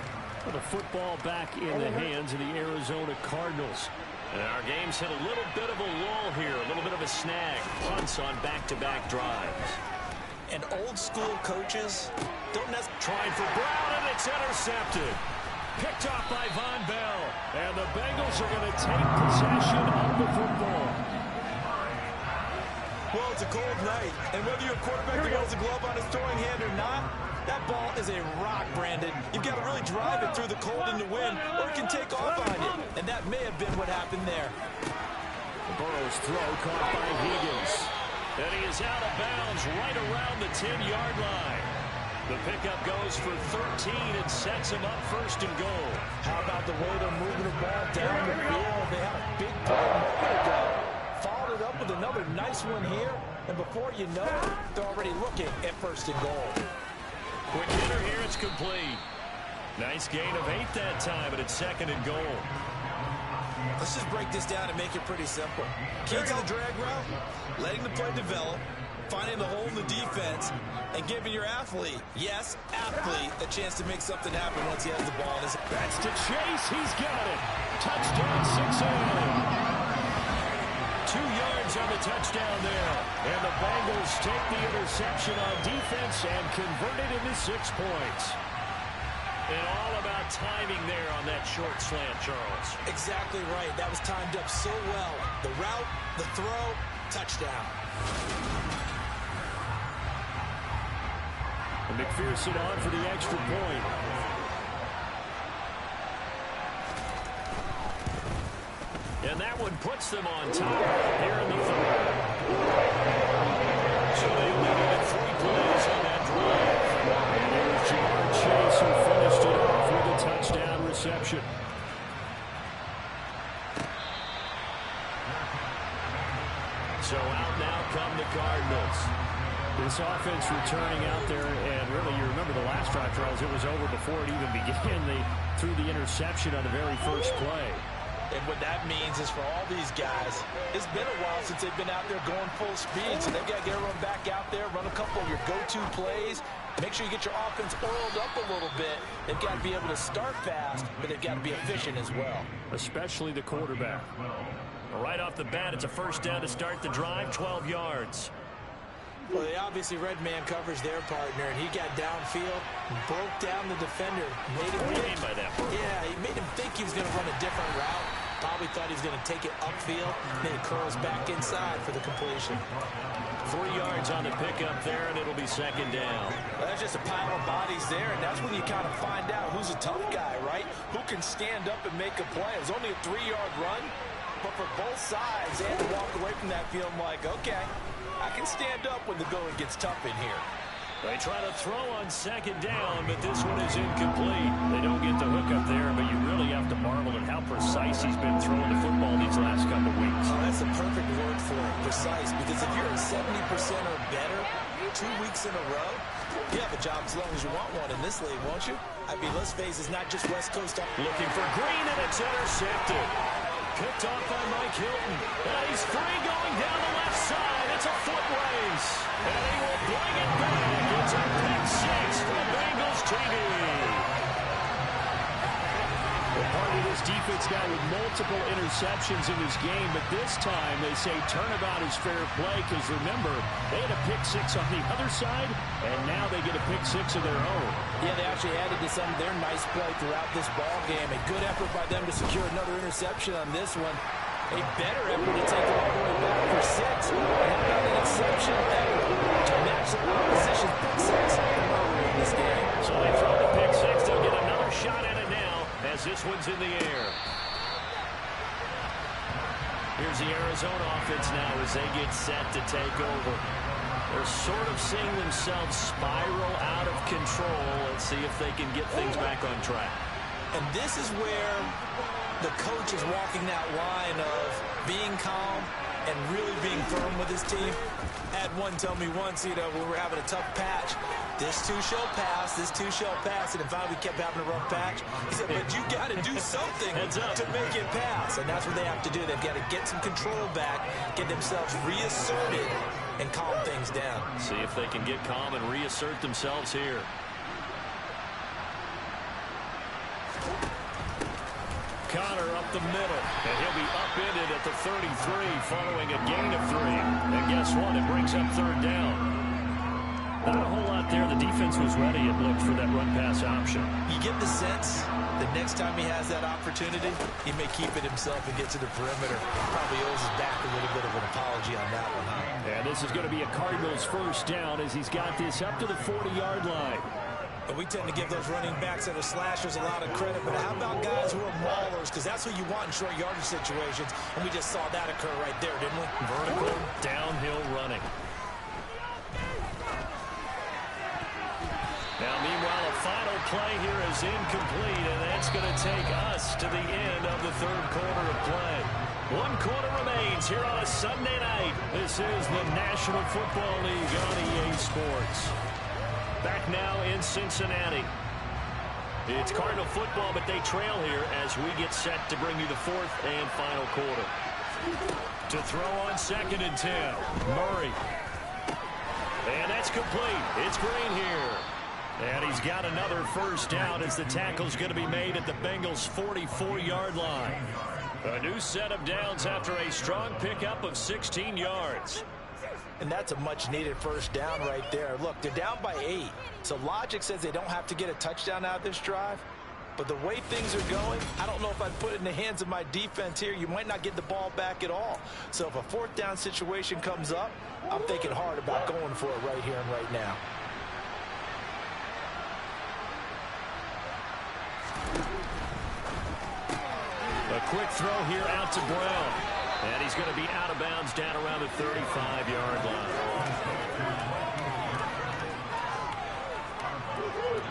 With the football back in the hands of the Arizona Cardinals. And our game's hit a little bit of a lull here, a little bit of a snag. Punts on back-to-back drives. And old-school coaches don't necessarily... Trying for Brown, and it's intercepted. Picked off by Von Bell. And the Bengals are going to take possession of the football. Well, it's a cold night, and whether you're a quarterback that holds a glove on his throwing hand or not, that ball is a rock, Brandon. You've got to really drive it through the cold and the wind, or it can take off on you. And that may have been what happened there. Burrow's throw caught by Higgins. And he is out of bounds right around the 10-yard line. The pickup goes for 13 and sets him up 1st and goal. How about the way they're moving the ball down the field? They had a big play a moment ago. Followed it up with another nice one here. And before you know it, they're already looking at 1st and goal. Quick hitter here, it's complete. Nice gain of 8 that time, but it's 2nd and goal. Let's just break this down and make it pretty simple. Key to the drag route, letting the play develop, finding the hole in the defense, and giving your athlete, yes, athlete, a chance to make something happen once he has the ball. That's to Chase. He's got it. Touchdown, 6-0. 2 yards on the touchdown there. And the Bengals take the interception on defense and convert it into 6 points. And all about timing there on that short slant, Charles. Exactly right. That was timed up so well. The route, the throw, touchdown. And McPherson on for the extra point. And that one puts them on top here in the 3rd. So they only needed 3 plays on that drive. And it was Jamar Chase who finished it off with a touchdown reception. So out now come the Cardinals. This offense returning out there, and really, you remember the last drive, Charles, it was over before it even began. They threw the interception on the very first play. And what that means is for all these guys, it's been a while since they've been out there going full speed, so they've got to get everyone back out there, run a couple of your go-to plays, Make sure you get your offense oiled up a little bit. They've got to be able to start fast, but they've got to be efficient as well. Especially the quarterback. Right off the bat, it's a first down to start the drive, 12 yards. Well, they obviously read man coverage their partner, and he got downfield, broke down the defender. Made him think, by that? yeah, he made him think he was going to run a different route. Probably thought he was going to take it upfield. Then he curls back inside for the completion. 3 yards on the pickup there, and it'll be second down. Well, that's just a pile of bodies there, and that's when you kind of find out who's a tough guy, right? Who can stand up and make a play. It was only a 3-yard run, but for both sides, they had to walk away from that feeling like, okay, I can stand up when the going gets tough in here. They try to throw on second down, but this one is incomplete. They don't get the hook up there, but you really have to marvel at how precise he's been throwing the football these last couple weeks. Oh, that's a perfect word for it, precise, because if you're at 70% or better 2 weeks in a row, you have a job as long as you want one in this league, won't you? I mean, let's face it, it's not just West Coast. Looking for Green, and it's intercepted. Picked off by Mike Hilton. And he's free going down the left side. It's a foot race. And he will bring it back. It's a pick six for Bengals TV. Well, part of this defense now with multiple interceptions in this game, but this time they say turnabout is fair play because remember, they had a pick six on the other side, and now they get a pick six of their own. Yeah, they actually added to some of their nice play throughout this ball game. A good effort by them to secure another interception on this one. A better effort to take it all the way back for 6. And how about an exception effort to match the opposition's pick six in this game? So they throw the pick six. They'll get another shot at it now as this one's in the air. Here's the Arizona offense now as they get set to take over. They're sort of seeing themselves spiral out of control. Let's see if they can get things back on track. And this is where the coach is walking that line of being calm and really being firm with his team. I had one tell me once, when we were having a tough patch, this too shall pass, this too shall pass. And finally we kept having a rough patch. He said, but you got to do something to make it pass. And that's what they have to do. They've got to get some control back, get themselves reasserted, and calm things down. See if they can get calm and reassert themselves here. Connor up the middle, and he'll be upended at the 33 following a gain of 3. And guess what? It brings up third down. Not a whole lot there. The defense was ready, it looked, for that run-pass option. You get the sense that next time he has that opportunity, he may keep it himself and get to the perimeter. Probably owes his back a little bit of an apology on that one, huh? And this is going to be a Cardinals first down as he's got this up to the 40-yard line. But we tend to give those running backs that are slashers a lot of credit. But how about guys who are maulers? Because that's what you want in short yardage situations. And we just saw that occur right there, didn't we? Vertical, downhill running. Now, meanwhile, a final play here is incomplete, and that's going to take us to the end of the third quarter of play. 1 quarter remains here on a Sunday night. This is the National Football League on EA Sports. Back now in Cincinnati. It's Cardinal football, but they trail here as we get set to bring you the fourth and final quarter. To throw on 2nd and 10. Murray. And that's complete. It's Green here. And he's got another first down as the tackle's going to be made at the Bengals' 44-yard line. A new set of downs after a strong pickup of 16 yards. And that's a much-needed first down right there. Look, they're down by 8. So logic says they don't have to get a touchdown out of this drive. But the way things are going, I don't know if I'd put it in the hands of my defense here. You might not get the ball back at all. So if a 4th down situation comes up, I'm thinking hard about going for it right here and right now. A quick throw here out to Brown. And he's going to be out of bounds down around the 35-yard line.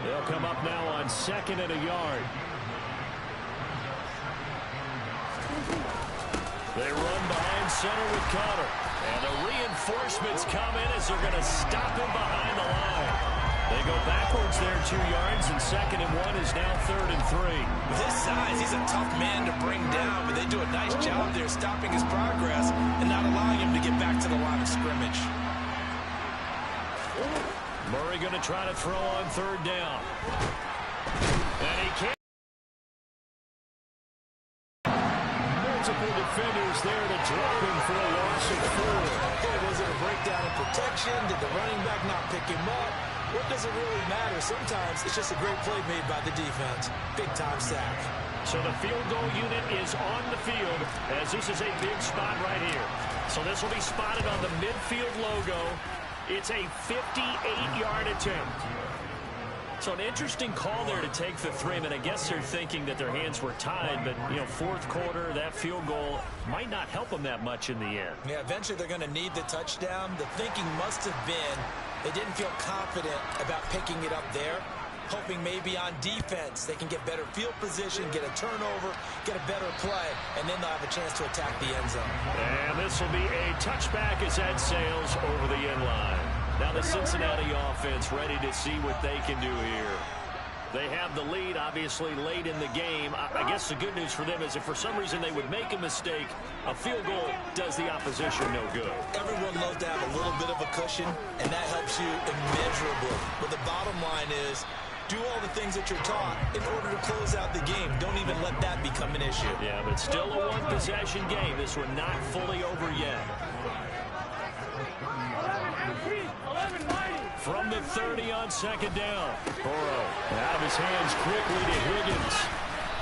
They'll come up now on 2nd and a yard. They run behind center with Connor. And the reinforcements come in as they're going to stop him behind the line. They go backwards there 2 yards, and 2nd and 1 is now 3rd and 3. With his size, he's a tough man to bring down, but they do a nice job there stopping his progress and not allowing him to get back to the line of scrimmage. Murray Probably going to try to throw on third down. And he can't. Multiple defenders there to drop him for a loss of 4. Was it a breakdown in protection? Did the running back not pick him up? What does it really matter? Sometimes it's just a great play made by the defense. Big-time sack. So the field goal unit is on the field as this is a big spot right here. So this will be spotted on the midfield logo. It's a 58-yard attempt. So an interesting call there to take the 3. I mean, I guess they're thinking that their hands were tied, but, you know, fourth quarter, that field goal might not help them that much in the end. Yeah, eventually they're going to need the touchdown. The thinking must have been they didn't feel confident about picking it up there, hoping maybe on defense they can get better field position, get a turnover, get a better play, and then they'll have a chance to attack the end zone. And this will be a touchback as that sails over the end line. Now the Cincinnati offense ready to see what they can do here. They have the lead, obviously, late in the game. I guess the good news for them is if for some reason they would make a mistake, a field goal does the opposition no good. Everyone loves to have a little bit of a cushion, and that helps you immeasurably. But the bottom line is, do all the things that you're taught in order to close out the game. Don't even let that become an issue. Yeah, but still a one-possession game. This one not fully over yet. 11 mighty. From the 30 on second down. Burrow out of his hands quickly to Higgins.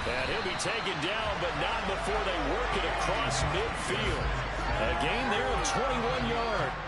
And he'll be taken down, but not before they work it across midfield. A gain there of 21 yards.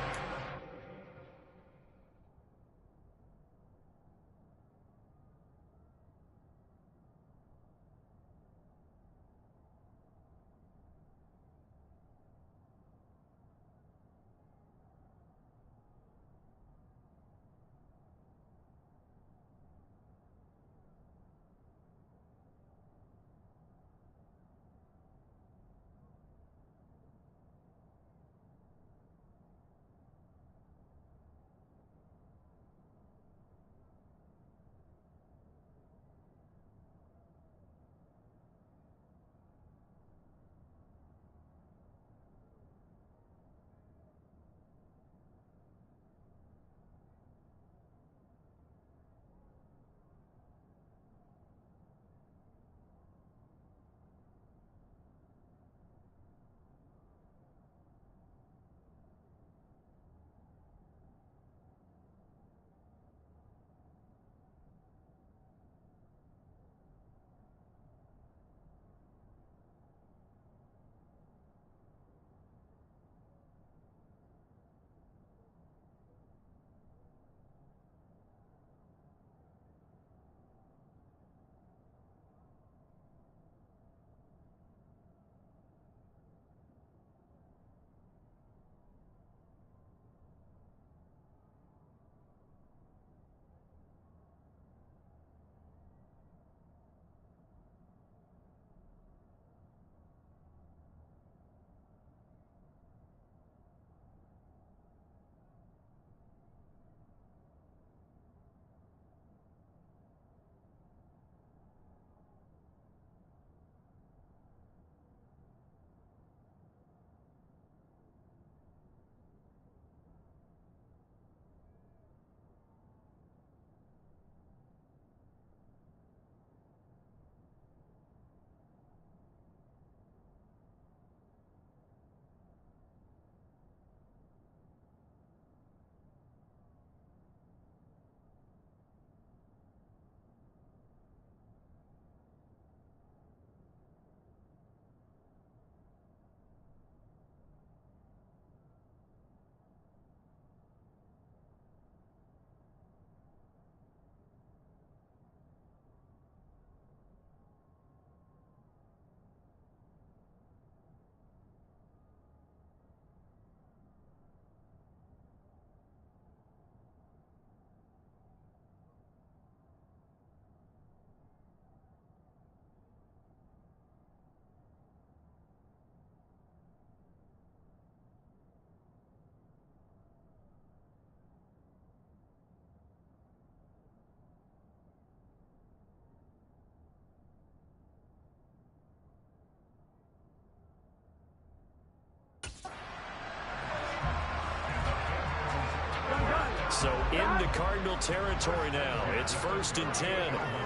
So into Cardinal territory now. It's 1st and 10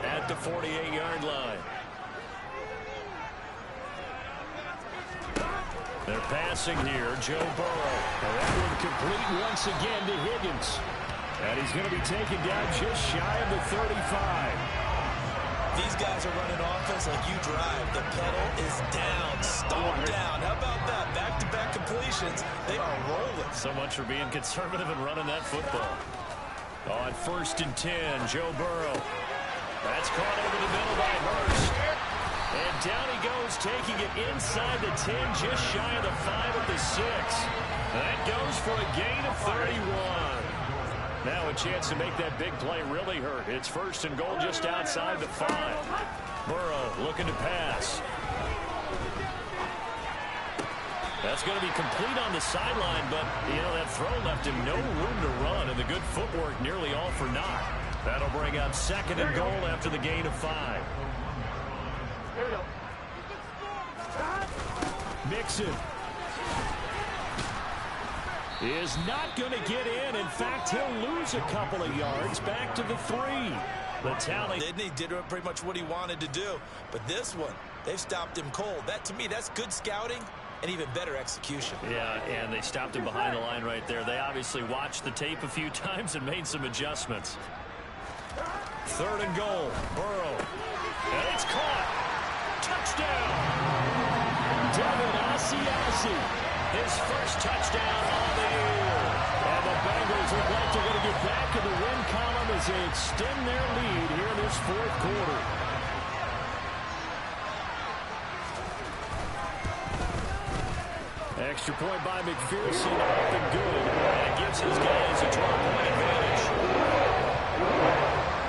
at the 48-yard line. They're passing here. Joe Burrow. And that one complete once again to Higgins. And he's going to be taken down just shy of the 35. These guys are running offense like you drive. The pedal is down. Stomp down. How about that? Back-to-back completions. They are rolling. So much for being conservative and running that football. On 1st and 10, Joe Burrow. That's caught over the middle by Hurst. And down he goes, taking it inside the 10, just shy of the 5 at the 6. That goes for a gain of 31. Now a chance to make that big play really hurt. It's 1st and goal just outside the 5. Burrow looking to pass. That's going to be complete on the sideline, but, you know, that throw left him no room to run, and the good footwork nearly all for naught. That'll bring up 2nd and goal after the gain of 5. Mixon is not going to get in. In fact, he'll lose a couple of yards back to the 3. The tally. He did pretty much what he wanted to do. But this one, they've stopped him cold. That, to me, that's good scouting and even better execution. Yeah, and they stopped him behind the line right there. They obviously watched the tape a few times and made some adjustments. 3rd and goal. Burrow. And it's caught. Touchdown. Devin Asiasi. His first touchdown on the year. And the Bengals look like they're going to get back in the win column as they extend their lead here in this 4th quarter. Extra point by McPherson, up and good. And it gives his guys a 12-point advantage.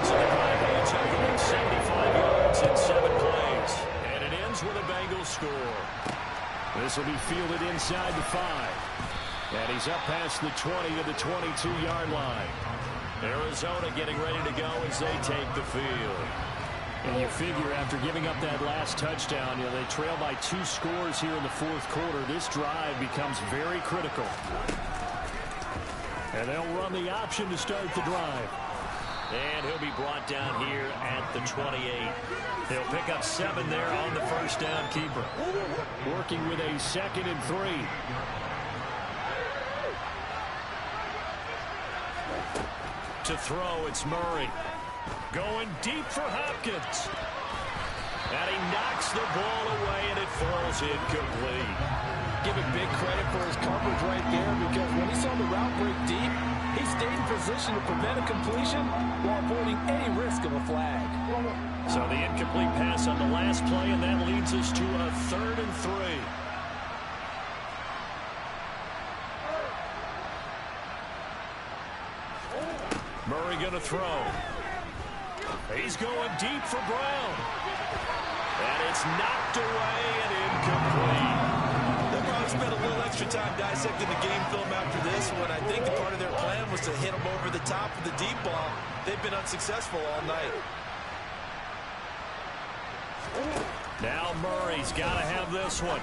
So the drive ends up going 75 yards in 7 plays. And it ends with a Bengals score. This will be fielded inside the 5. And he's up past the 20 to the 22-yard line. Arizona getting ready to go as they take the field. And you figure after giving up that last touchdown, you know, they trail by 2 scores here in the 4th quarter. This drive becomes very critical. And they'll run the option to start the drive. And he'll be brought down here at the 28. He'll pick up 7 there on the first down keeper. Working with a 2nd and 3. To throw, it's Murray. Going deep for Hopkins. And he knocks the ball away, and it falls incomplete. Give him big credit for his coverage right there, because when he saw the route break deep, he stayed in position to prevent a completion while avoiding any risk of a flag. So the incomplete pass on the last play, and that leads us to a 3rd and 3. Murray going to throw. He's going deep for Brown. And it's knocked away and incomplete. They'll probably spend a little extra time dissecting the game film after this one. I think the part of their plan was to hit them over the top of the deep ball. They've been unsuccessful all night. Now Murray's got to have this one.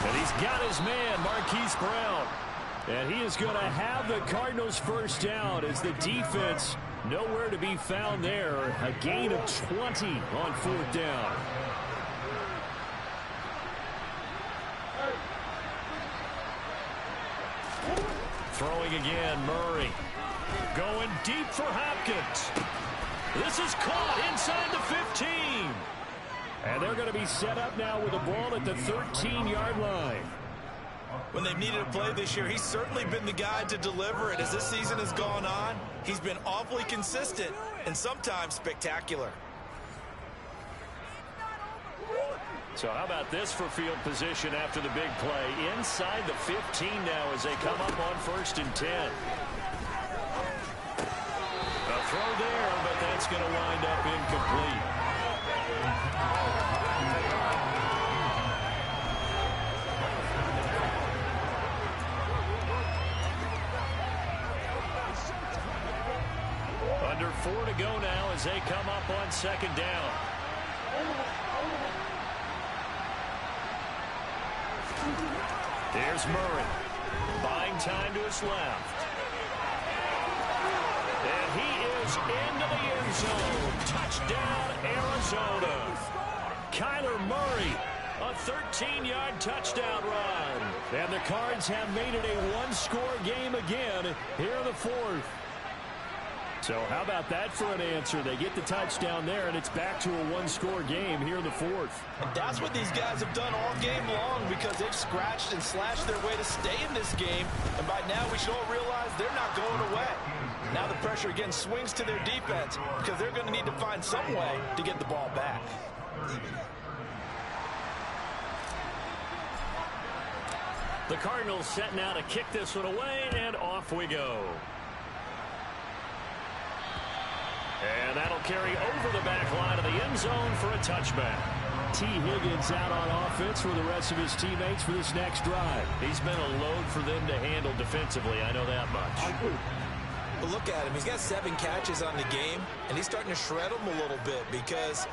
And he's got his man, Marquise Brown. And he is going to have the Cardinals first down as the defense nowhere to be found there. A gain of 20 on 4th down. Throwing again, Murray. Going deep for Hopkins. This is caught inside the 15. And they're going to be set up now with the ball at the 13-yard line. When they've needed a play this year, he's certainly been the guy to deliver it. As this season has gone on, he's been awfully consistent and sometimes spectacular. So how about this for field position after the big play? Inside the 15 now as they come up on 1st and 10. A throw there, but that's going to wind up incomplete. Under 4 to go now as they come up on 2nd down. There's Murray. Buying time to his left. fires into the end zone. Touchdown, Arizona. Kyler Murray, a 13-yard touchdown run. And the Cards have made it a one-score game again here in the fourth. So how about that for an answer? They get the touchdown there, and it's back to a one-score game here in the fourth. And that's what these guys have done all game long, because they've scratched and slashed their way to stay in this game. And by now, we should all realize they're not going away. Now the pressure again swings to their defense, because they're going to need to find some way to get the ball back. The Cardinals set now to kick this one away, and off we go. And that'll carry over the back line of the end zone for a touchback. T. Higgins out on offense for the rest of his teammates for this next drive. He's been a load for them to handle defensively, I know that much. But look at him. He's got 7 catches on the game, and he's starting to shred them a little bit, because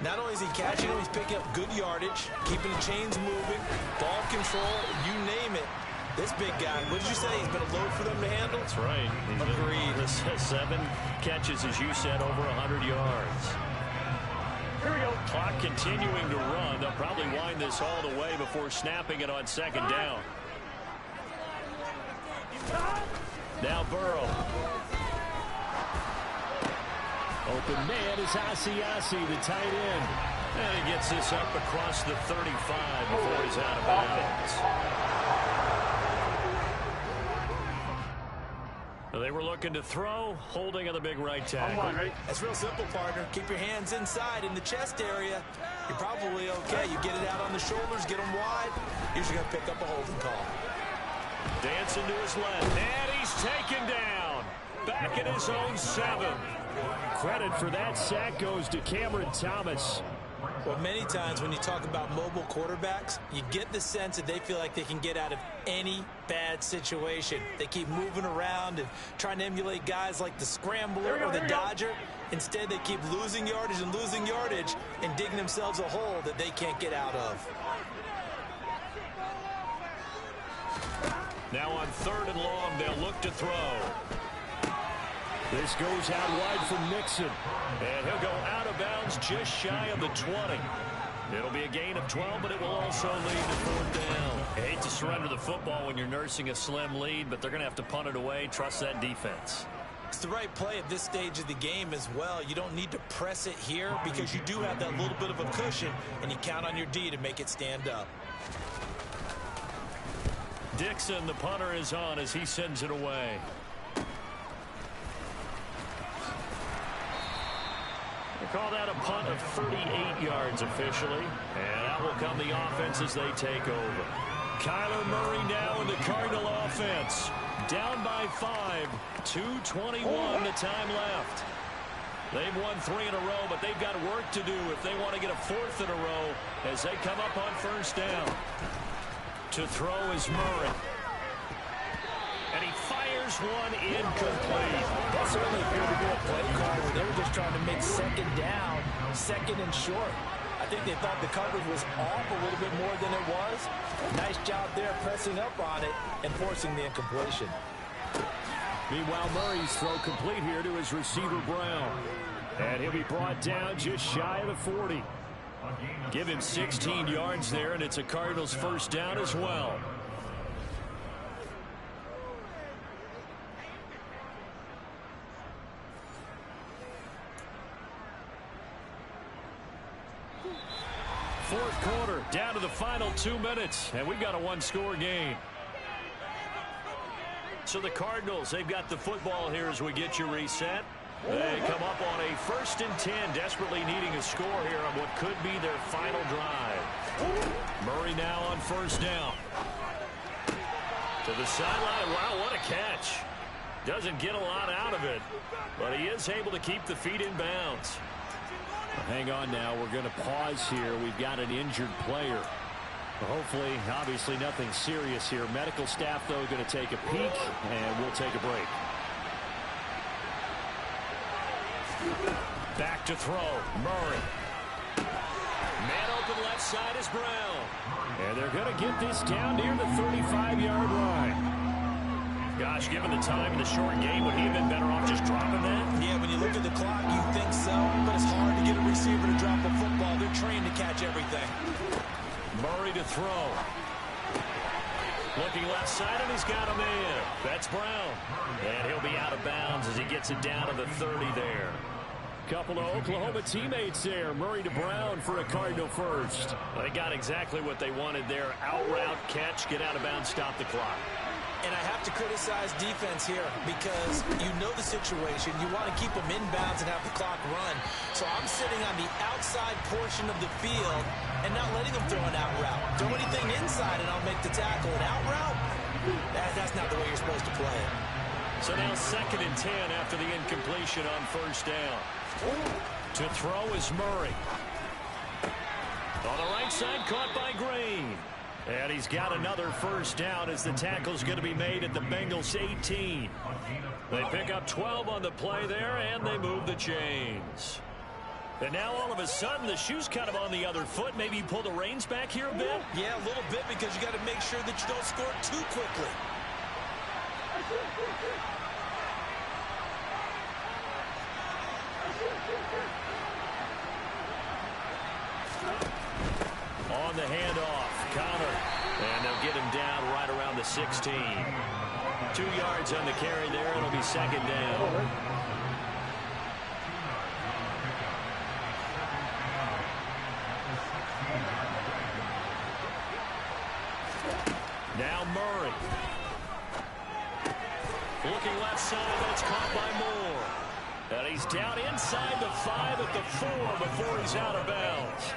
not only is he catching them, he's picking up good yardage, keeping the chains moving, ball control, you name it. This big guy, what did you say? He's been a load for them to handle? That's right. Agreed. 7 catches, as you said, over 100 yards. Here we go. Clock continuing to run. They'll probably wind this all the way before snapping it on second down. Now Burrow. Open man is Asiasi, the tight end. And he gets this up across the 35 before he's out of bounds. They were looking to throw, holding on the big right tackle. That's real simple, partner. Keep your hands inside in the chest area. You're probably okay. You get it out on the shoulders, get them wide. Usually going to pick up a holding call. Dancing to his left, and he's taken down. Back at his own 7. Credit for that sack goes to Cameron Thomas. Well, many times when you talk about mobile quarterbacks, you get the sense that they feel like they can get out of any bad situation. They keep moving around and trying to emulate guys like the Scrambler or the Dodger. Instead, they keep losing yardage and digging themselves a hole that they can't get out of. Now on 3rd and long, they'll look to throw. This goes out wide for Mixon. And he'll go out of bounds just shy of the 20. It'll be a gain of 12, but it will also lead to 4th down. I hate to surrender the football when you're nursing a slim lead, but they're going to have to punt it away. Trust that defense. It's the right play at this stage of the game as well. You don't need to press it here, because you do have that little bit of a cushion, and you count on your D to make it stand up. Dixon, the punter, is on as he sends it away. They call that a punt of 38 yards officially. And out will come the offense as they take over. Kyler Murray now in the Cardinal offense. Down by 5. 2:21 the time left. They've won 3 in a row, but they've got work to do if they want to get a 4th in a row as they come up on 1st down. To throw is Murray. And he fires one incomplete. That certainly appeared to be a play call where they were just trying to make 2nd down, 2nd and short. I think they thought the coverage was off a little bit more than it was. Nice job there pressing up on it and forcing the incompletion. Meanwhile, Murray's throw complete here to his receiver, Brown. And he'll be brought down just shy of the 40. Give him 16 yards there, and it's a Cardinals 1st down as well. Fourth quarter, down to the final 2 minutes, and we've got a one-score game. So the Cardinals, they've got the football here as we get you reset. They come up on a 1st and 10, desperately needing a score here on what could be their final drive. Murray now on 1st down. To the sideline. Wow, what a catch. Doesn't get a lot out of it, but he is able to keep the feet in bounds. Hang on now. We're going to pause here. We've got an injured player. Hopefully, obviously nothing serious here. Medical staff, though, going to take a peek, and we'll take a break. Back to throw. Murray. Man open left side is Brown. And they're going to get this down near the 35-yard line. Gosh, given the time in the short game, would he have been better off just dropping that? Yeah, when you look throw. Looking left side, and he's got a man. That's Brown. And he'll be out of bounds as he gets it down to the 30 there. Couple of Oklahoma teammates there. Murray to Brown for a Cardinal first. They got exactly what they wanted there. Out route, catch, get out of bounds, stop the clock. And I have to criticize defense here because you know the situation. You want to keep them inbounds and have the clock run. So I'm sitting on the outside portion of the field and not letting them throw an out route. Throw anything inside and I'll make the tackle. An out route? That's not the way you're supposed to play it. So now 2nd and 10 after the incompletion on first down. To throw is Murray. On the right side, caught by Green. And he's got another first down as the tackle's going to be made at the Bengals 18. They pick up 12 on the play there, and they move the chains. And now all of a sudden the shoe's kind of on the other foot. Maybe you pull the reins back here a bit? Yeah, a little bit because you got to make sure that you don't score too quickly. On the handoff, counter, and they'll get him down right around the 16. 2 yards on the carry there. It'll be 2nd down. Now Murray. Looking left side, that's caught by Moore. And he's down inside the 5 at the 4 before he's out of bounds.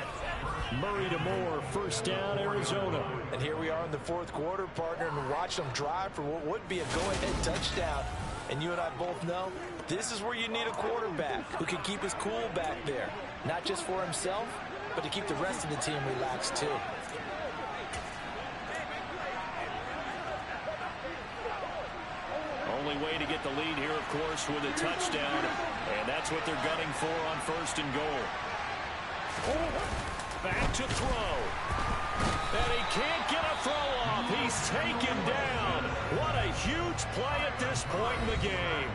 Murray to Moore, first down, Arizona. And here we are in the 4th quarter, partner, and watch them drive for what would be a go-ahead touchdown. And you and I both know this is where you need a quarterback who can keep his cool back there. Not just for himself, but to keep the rest of the team relaxed too. Only way to get the lead here, of course, with a touchdown. And that's what they're gunning for on 1st and goal. Back to throw. And he can't get a throw off. He's taken down. What a huge play at this point in the game.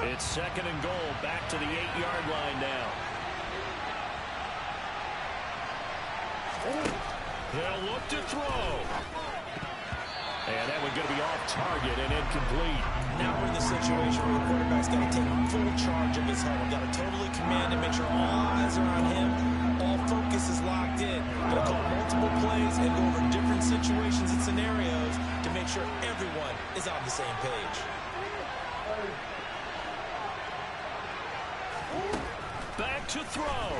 It's 2nd and goal. Back to the 8-yard line now. They'll look to throw. And that one's going to be off target and incomplete. Now we're in the situation where the quarterback's got to take full charge of his home. Got to totally command and make sure all eyes are on him. All focus is locked in. Got to call multiple plays and go over different situations and scenarios to make sure everyone is on the same page. Back to throw.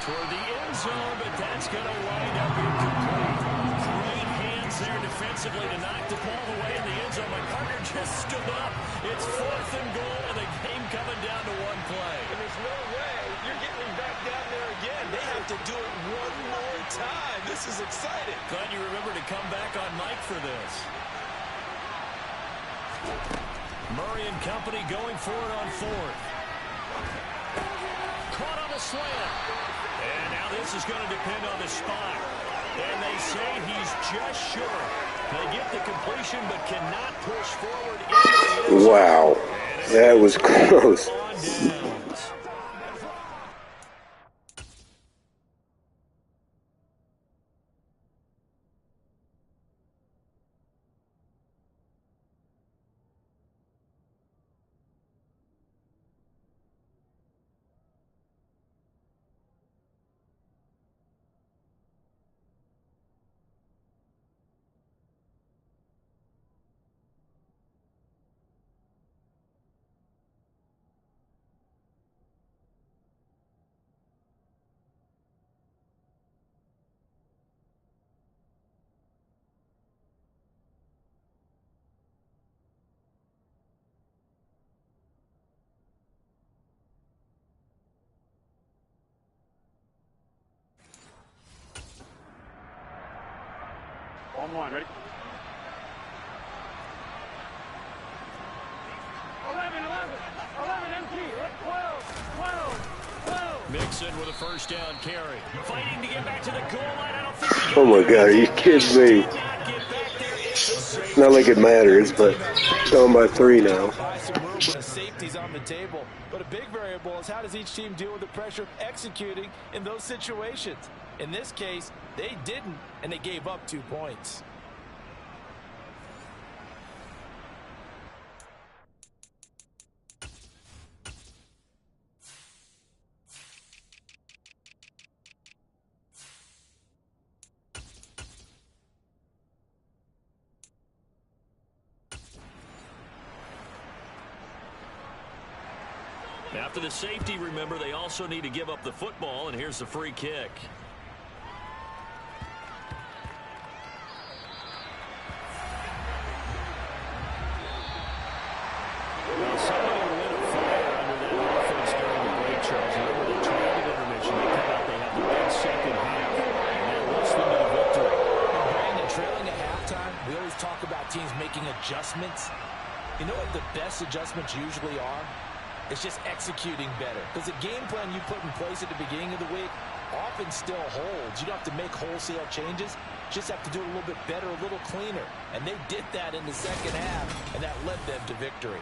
Toward the end zone, but that's going to wind up incomplete. Great hands there defensively to knock the ball away in the end zone. McCarter just stood up. It's 4th and goal, and the game coming down to 1 play. And there's no way you're getting him back down there again. They have to do it one more time. This is exciting. Glad you remember to come back on Mike for this. Murray and company going for it on 4th. Caught on the slant. And now this is going to depend on the spot. And they say he's just short. They get the completion but cannot push forward. Wow, that was close. On line, ready? 11, 11, 11, empty, 12, 12, 12. Mixon with a first down carry. Fighting to get back to the goal line. I don't think he Oh my God, are you kidding me? Not like it matters, but showing by 3 now. Buy some room with the safeties on the table. But a big variable is how does each team deal with the pressure of executing in those situations. In this case, they didn't, and they gave up 2 points. After the safety, remember, they also need to give up the football, and here's the free kick. Well, somebody lit a fire under that offense during the break, Charles. Remember, they tried an intermission. They come out, they have the big second half, and that lifts them to the victory. And Brandon, trailing at halftime, we always talk about teams making adjustments. You know what the best adjustments usually are? It's just executing better. Because the game plan you put in place at the beginning of the week often still holds. You don't have to make wholesale changes. Just have to do it a little bit better, a little cleaner. And they did that in the second half, and that led them to victory.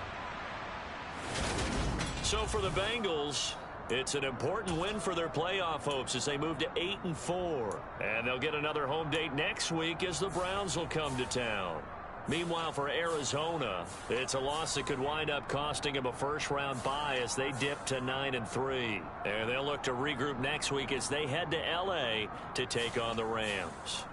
So for the Bengals, it's an important win for their playoff hopes as they move to 8-4. And they'll get another home date next week as the Browns will come to town. Meanwhile, for Arizona, it's a loss that could wind up costing them a first-round bye as they dip to 9-3. And they'll look to regroup next week as they head to L.A. to take on the Rams.